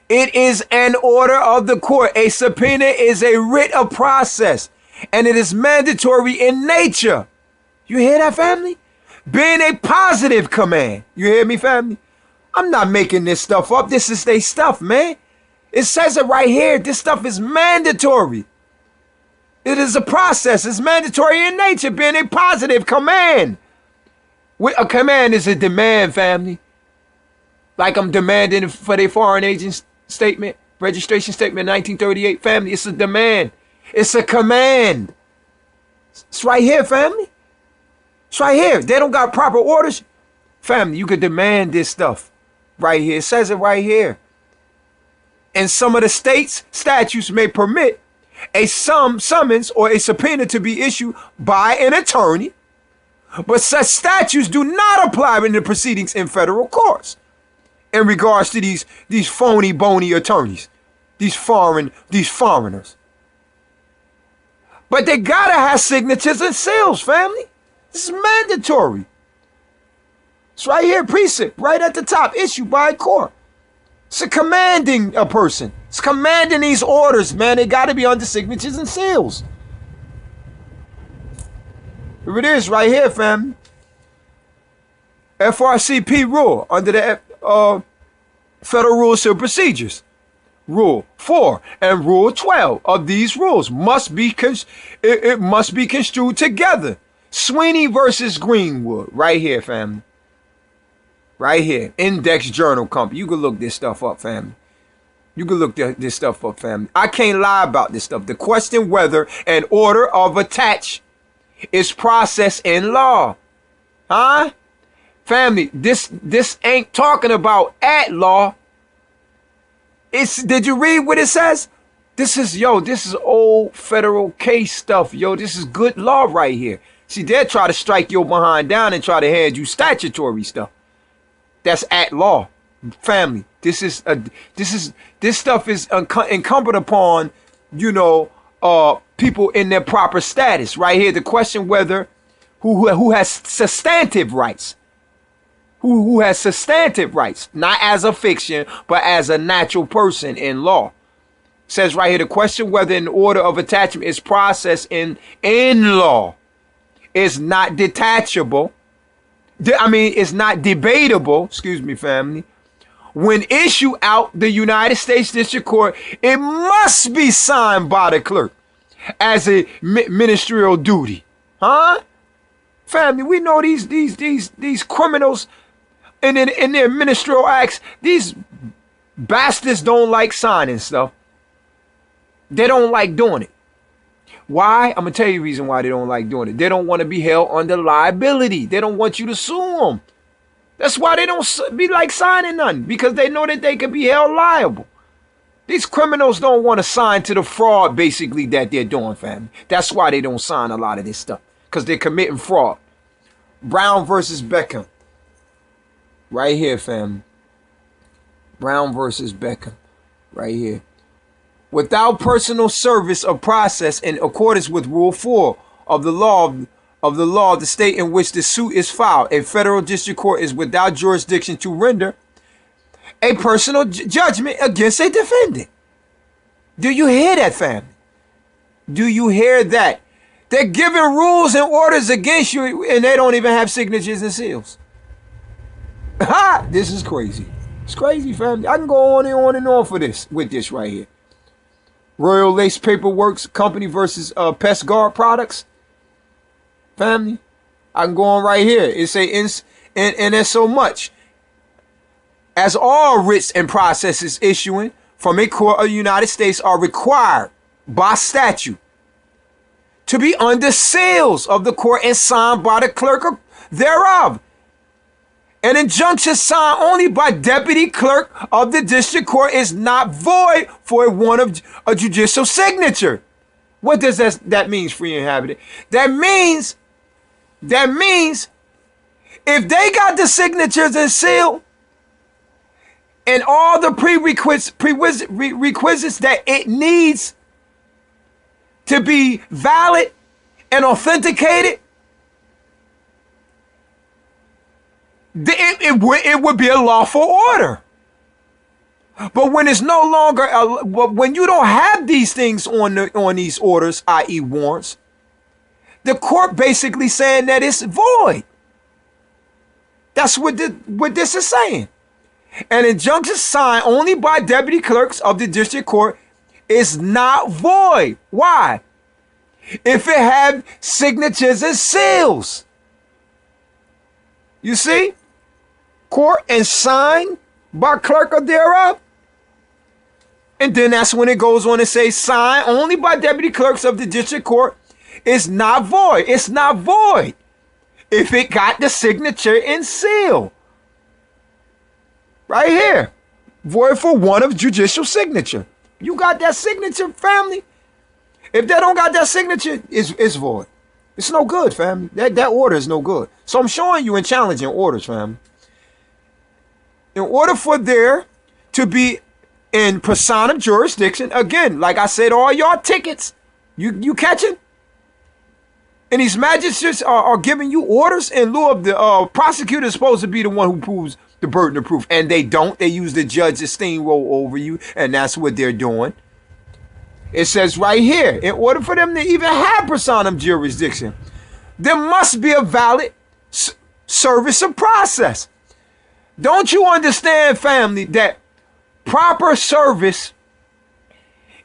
It is an order of the court. A subpoena is a writ of process, and it is mandatory in nature. You hear that, family? Being a positive command. You hear me, family? I'm not making this stuff up. This is their stuff, man. It says it right here. This stuff is mandatory. It is a process. It's mandatory in nature, being a positive command. A command is a demand, family. Like I'm demanding for their foreign agent statement, registration statement 1938, family. It's a demand. It's a command. It's right here, family. It's right here. They don't got proper orders. Family, you could demand this stuff right here. It says it right here. And some of the states' statutes may permit a summons or a subpoena to be issued by an attorney, but such statutes do not apply in the proceedings in federal courts. in regards to these phony bony attorneys, these foreigners. But they gotta have signatures and seals, family. This is mandatory. It's right here, precept, right at the top, issued by a court. It's commanding a person. It's commanding these orders, man. They gotta be under signatures and seals. Here it is, right here, family. FRCP rule under the Federal Rules of Procedures. Rule 4 and Rule 12 of these rules must be construed together. Sweeney versus Greenwood, right here, family. Right here, Index Journal Company. You can look this stuff up, family. You can look this stuff up, family. I can't lie about this stuff. The question whether an order of attach is processed in law, huh? Family, this ain't talking about at law. Did you read what it says? This is old federal case stuff, yo. This is good law right here. See, they'll try to strike your behind down and try to hand you statutory stuff. That's at law, family. This stuff is incumbent upon, people in their proper status. Right here, the question whether who has substantive rights. Who has substantive rights, not as a fiction, but as a natural person in law. It says right here, the question whether an order of attachment is processed in law is not detachable. It's not debatable, excuse me, family. When issued out the United States District Court, it must be signed by the clerk as a ministerial duty. Huh? Family, we know these criminals and in their ministerial acts, these bastards don't like signing stuff. They don't like doing it. Why? I'm going to tell you the reason why they don't like doing it. They don't want to be held under liability. They don't want you to sue them. That's why they don't be like signing nothing, because they know that they could be held liable. These criminals don't want to sign to the fraud, basically, that they're doing, family. That's why they don't sign a lot of this stuff, because they're committing fraud. Brown versus Beckham. Right here, family. Brown versus Beckham. Right here. Without personal service of process in accordance with Rule 4 of the law of the state in which the suit is filed, a federal district court is without jurisdiction to render a personal judgment against a defendant. Do you hear that, family? Do you hear that? They're giving rules and orders against you, and they don't even have signatures and seals. Ha! This is crazy. It's crazy, family. I can go on and on and on with this right here. Royal Lace Paperworks Company versus Pest Guard Products. Family, I can go on right here. It say, and there's so much. As all writs and processes issuing from a court of the United States are required by statute to be under seals of the court and signed by the clerk thereof. An injunction signed only by deputy clerk of the district court is not void for one of a judicial signature. What does that mean, free inhabitant? That means if they got the signatures and seal and all the prerequisites that it needs to be valid and authenticated, it would be a lawful order. But when it's no longer, when you don't have these things on these orders, i.e. warrants, the court basically saying that it's void. That's what this is saying. An injunction signed only by deputy clerks of the district court is not void. Why? If it had signatures and seals. You see? Court and signed by clerk or thereof. And then that's when it goes on to say signed only by deputy clerks of the district court is not void. It's not void if it got the signature and seal. Right here. Void for one of judicial signature. You got that signature, family? If they don't got that signature, it's void. It's no good, family. That order is no good. So I'm showing you and challenging orders, family. In order for there to be in personam jurisdiction, again, like I said, all y'all tickets, you catching? And these magistrates are giving you orders in lieu of the prosecutor is supposed to be the one who proves the burden of proof. And they don't. They use the judge to steamroll over you. And that's what they're doing. It says right here, in order for them to even have personam jurisdiction, there must be a valid service of process. Don't you understand, family, that proper service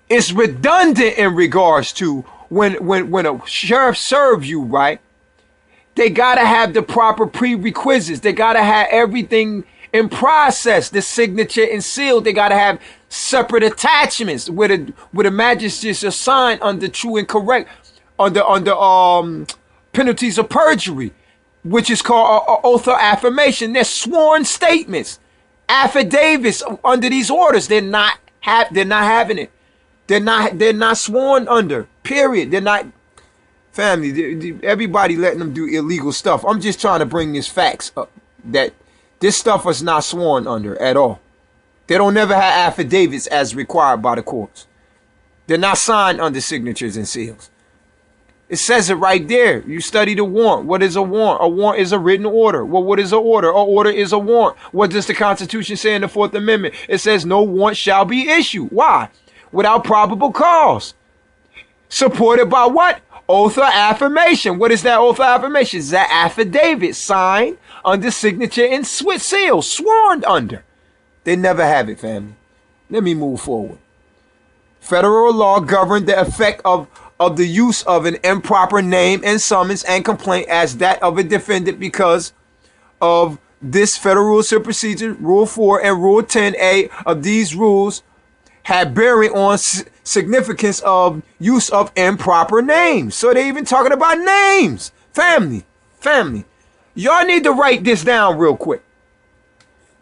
is redundant in regards to when a sheriff serves you, right? They got to have the proper prerequisites. They got to have everything in process, the signature and seal. They got to have separate attachments where the magistrates are signed under true and correct, under penalties of perjury, which is called an oath of affirmation. They're sworn statements, affidavits under these orders. They're not having it. They're not sworn under. Period. They're not. Family, everybody letting them do illegal stuff. I'm just trying to bring these facts up that this stuff is not sworn under at all. They don't never have affidavits as required by the courts. They're not signed under signatures and seals. It says it right there. You study the warrant. What is a warrant? A warrant is a written order. Well, what is an order? An order is a warrant. What does the Constitution say in the 4th Amendment? It says no warrant shall be issued. Why? Without probable cause. Supported by what? Oath of affirmation. What is that oath of affirmation? It's that affidavit signed under signature and seal, sworn under. They never have it, family. Let me move forward. Federal law governed the effect of the use of an improper name and summons and complaint as that of a defendant because of this Federal Rules of Procedure, Rule 4 and Rule 10A of these rules had bearing on significance of use of improper names. So they're even talking about names. Family. Y'all need to write this down real quick.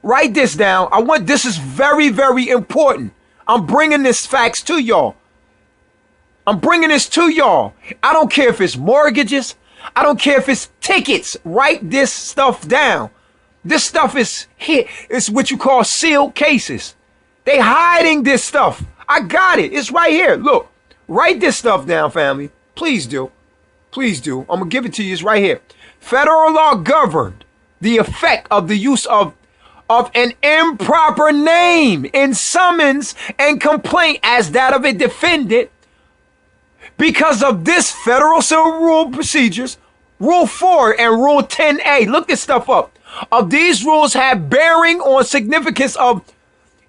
Write this down. This is very, very important. I'm bringing this facts to y'all. I'm bringing this to y'all. I don't care if it's mortgages. I don't care if it's tickets. Write this stuff down. This stuff is here. It's what you call sealed cases. They hiding this stuff. I got it. It's right here. Look, write this stuff down, family. Please do. Please do. I'm going to give it to you. It's right here. Federal law governed the effect of the use of an improper name in summons and complaint as that of a defendant because of this Federal Civil Rule Procedures, Rule 4 and Rule 10A. Look this stuff up. Of these rules have bearing on significance of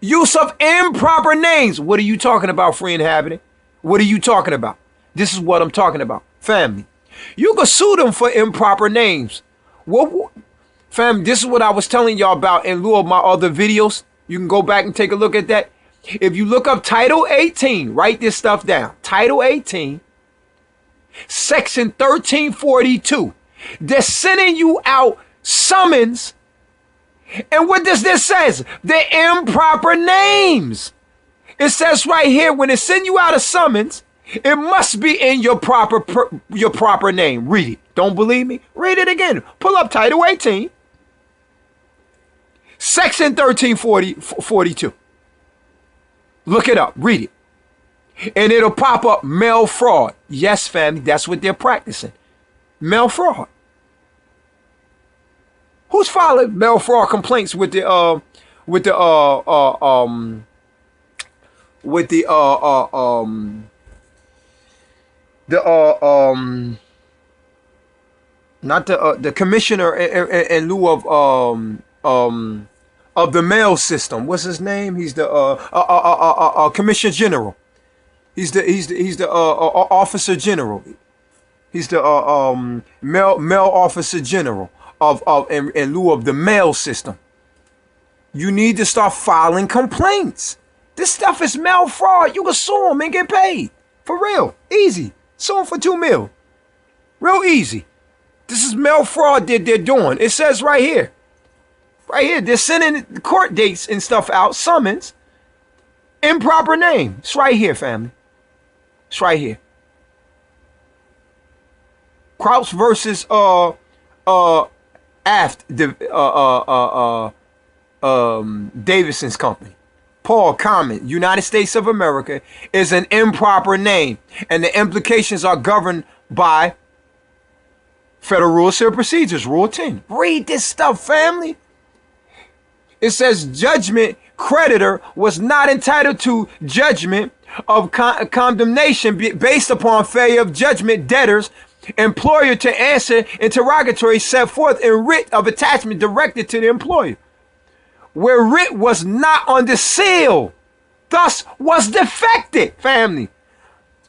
use of improper names. What are you talking about, free inhabitant? What are you talking about? This is what I'm talking about. Family, you can sue them for improper names. Family, this is what I was telling y'all about in lieu of my other videos. You can go back and take a look at that. If you look up Title 18, write this stuff down. Title 18, Section 1342. They're sending you out summons. And what does this says? The improper names. It says right here, when they send you out a summons, it must be in your proper name. Read it. Don't believe me? Read it again. Pull up Title 18, Section 1342. Look it up. Read it. And it'll pop up mail fraud. Yes, family, that's what they're practicing. Mail fraud. Who's filed mail fraud complaints with the commissioner in lieu of the mail system? What's his name? He's the commissioner general. He's the officer general. He's the mail officer general in lieu of the mail system. You need to start filing complaints. This stuff is mail fraud. You can sue them and get paid. For real. Easy. Sue them for $2 million. Real easy. This is mail fraud that they're doing. It says right here. Right here. They're sending court dates and stuff out. Summons. Improper name. It's right here, family. It's right here. Crouch versus Davidson's company. Paul comment, United States of America is an improper name, and the implications are governed by Federal Rule of Civil Procedures, Rule 10. Read this stuff, family. It says judgment creditor was not entitled to judgment of condemnation based upon failure of judgment debtors employer to answer interrogatory set forth in writ of attachment directed to the employer, where writ was not under seal, thus was defective. Family,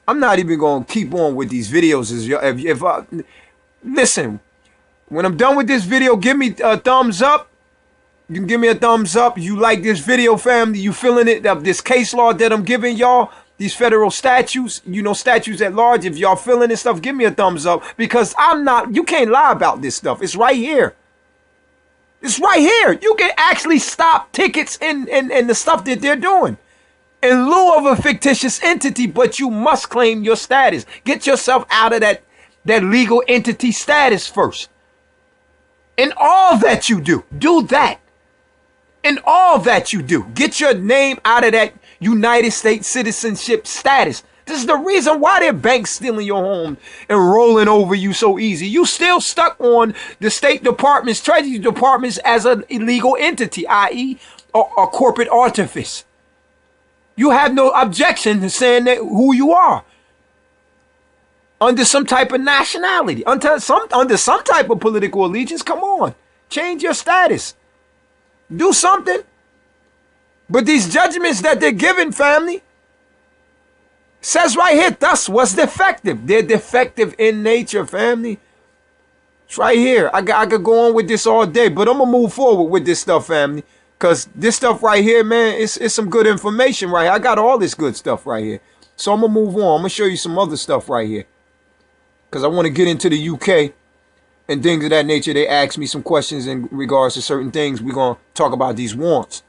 I'm not even going to keep on with these videos. Listen, when I'm done with this video, give me a thumbs up. You can give me a thumbs up. You like this video, family. You feeling it? This case law that I'm giving y'all, these federal statutes, statutes at large. If y'all feeling this stuff, give me a thumbs up, because you can't lie about this stuff. It's right here. It's right here. You can actually stop tickets and the stuff that they're doing in lieu of a fictitious entity, but you must claim your status. Get yourself out of that legal entity status first. In all that you do that. In all that you do, get your name out of that United States citizenship status. This is the reason why they're banks stealing your home and rolling over you so easy. You still stuck on the State Department's, Treasury Department's as an illegal entity, i.e. a corporate artifice. You have no objection to saying that who you are. Under some type of nationality, under some type of political allegiance. Come on, change your status. Do something. But these judgments that they're giving, family, says right here, thus was defective. They're defective in nature, family. It's right here. I could go on with this all day, but I'm going to move forward with this stuff, family. Because this stuff right here, man, it's some good information right here. I got all this good stuff right here. So I'm going to move on. I'm going to show you some other stuff right here. Because I want to get into the UK. And things of that nature. They asked me some questions in regards to certain things. We're going to talk about these warrants.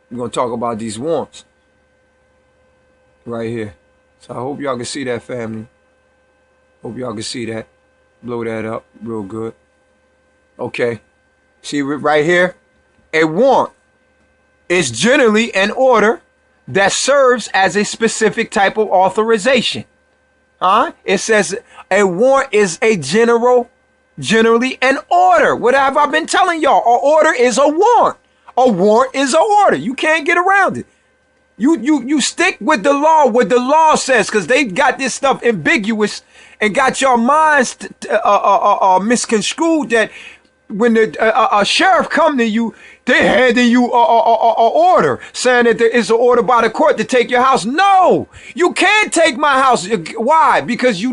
We're going to talk about these warrants. Right here. So I hope y'all can see that, family. Hope y'all can see that. Blow that up real good. Okay. See right here? A warrant is generally an order that serves as a specific type of authorization. It says a warrant is a generally an order. What have I been telling y'all? An order is a warrant. A warrant is an order. You can't get around it. You stick with the law, what the law says, because they got this stuff ambiguous and got your minds misconstrued that when a sheriff come to you, they handing you a order saying that there is an order by the court to take your house. No, you can't take my house. Why? Because if you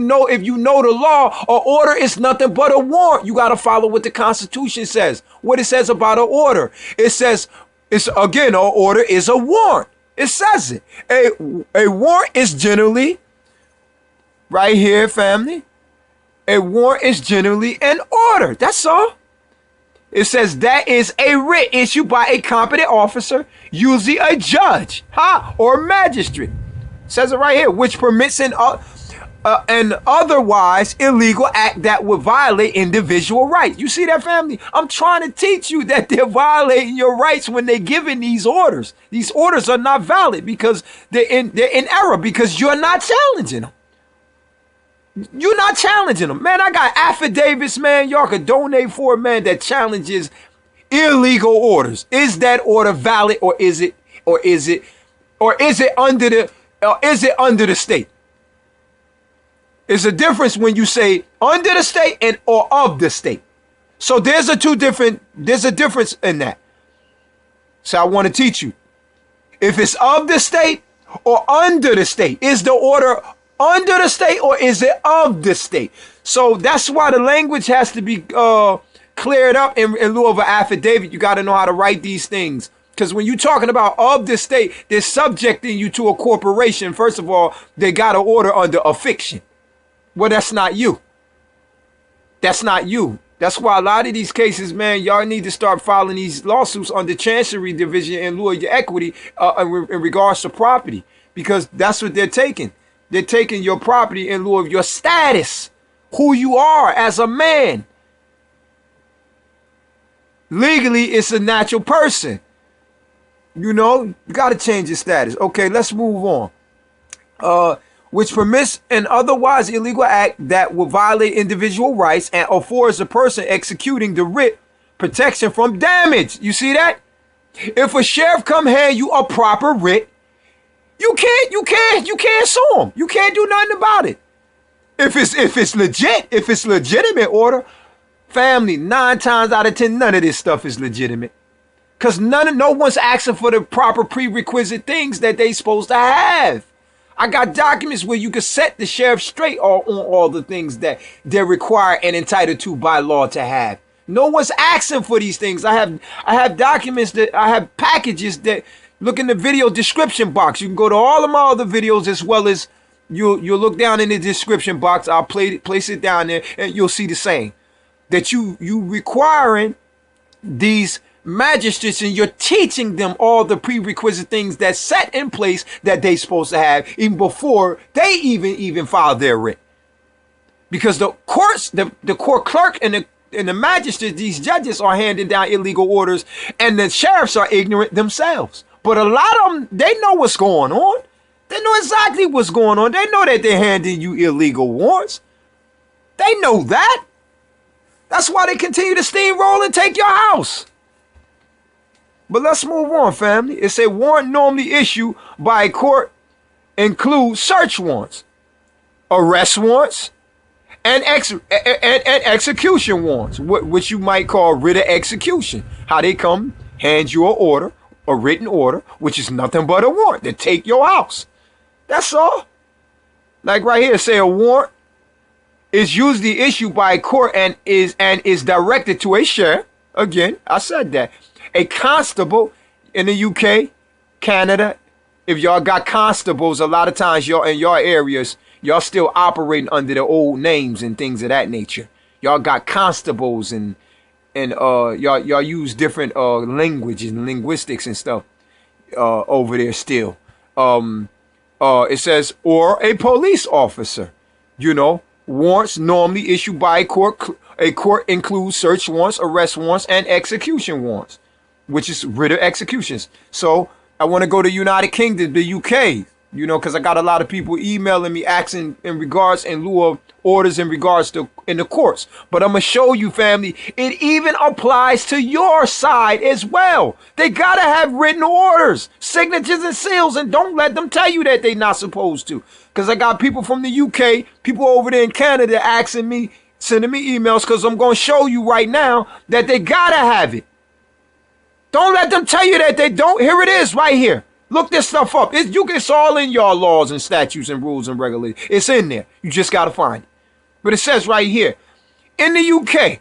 know the law, an order is nothing but a warrant. You got to follow what the Constitution says. What it says about an order. It says, an order is a warrant. It says it. A warrant is generally, right here, family, a warrant is generally an order. That's all. It says that is a writ issued by a competent officer, usually a judge, or magistrate. It says it right here, which permits an otherwise illegal act that would violate individual rights. You see that, family? I'm trying to teach you that they're violating your rights when they're giving these orders. These orders are not valid because they're in error, because you're not challenging them. You're not challenging them. Man, I got affidavits, man, y'all could donate for, man, that challenges illegal orders. Is that order valid, or is it under the state? It's a difference when you say under the state and or of the state. So there's a difference in that. So I want to teach you. If it's of the state or under the state, is the order under the state or is it of the state? So that's why the language has to be cleared up in lieu of an affidavit. You got to know how to write these things. Because when you're talking about of the state, they're subjecting you to a corporation. First of all, they got an order under a fiction. Well, that's not you. That's not you. That's why a lot of these cases, man, y'all need to start filing these lawsuits under Chancery Division in lieu of your equity in regards to property. Because that's what they're taking. They're taking your property in lieu of your status, who you are as a man. Legally, it's a natural person. You know, you got to change your status. Okay, let's move on. Which permits an otherwise illegal act that will violate individual rights and affords the person executing the writ protection from damage. You see that? If a sheriff come hand you a proper writ, you can't sue him. You can't do nothing about it. If it's legit, if it's legitimate order, family, 9 times out of 10, none of this stuff is legitimate. Because no one's asking for the proper prerequisite things that they supposed to have. I got documents where you can set the sheriff straight on all the things that they're required and entitled to by law to have. No one's asking for these things. I have documents that I have packages that look in the video description box. You can go to all of my other videos, as well as you'll look down in the description box. I'll place it down there and you'll see the same. That you requiring these magistrates, and you're teaching them all the prerequisite things that's set in place that they supposed to have even before they even file their writ. Because the courts, the court clerk and the magistrates, these judges are handing down illegal orders, and the sheriffs are ignorant themselves. But a lot of them, they know what's going on. They know exactly what's going on. They know that they're handing you illegal warrants. They know that. That's why they continue to steamroll and take your house. But let's move on, family. It's a warrant normally issued by a court include search warrants, arrest warrants, and execution warrants, which you might call writ of execution. How they come, hand you an order, a written order, which is nothing but a warrant to take your house. That's all. Like right here, say a warrant is usually issued by a court and is directed to a sheriff. Again, I said that. A constable in the UK, Canada. If y'all got constables, a lot of times y'all in your areas, y'all still operating under the old names and things of that nature. Y'all got constables and y'all use different languages and linguistics and stuff over there still. It says, or a police officer. You know, warrants normally issued by a court. A court includes search warrants, arrest warrants, and execution warrants, which is writ of executions. So I want to go to United Kingdom, the UK, you know, because I got a lot of people emailing me asking in regards in lieu of orders in regards to in the courts. But I'm going to show you, family, it even applies to your side as well. They got to have written orders, signatures and seals, and don't let them tell you that they're not supposed to. Because I got people from the UK, people over there in Canada asking me, sending me emails, because I'm going to show you right now that they got to have it. Don't let them tell you that they don't. Here it is right here. Look this stuff up. It's all in your laws and statutes and rules and regulations. It's in there. You just got to find it. But it says right here, in the UK,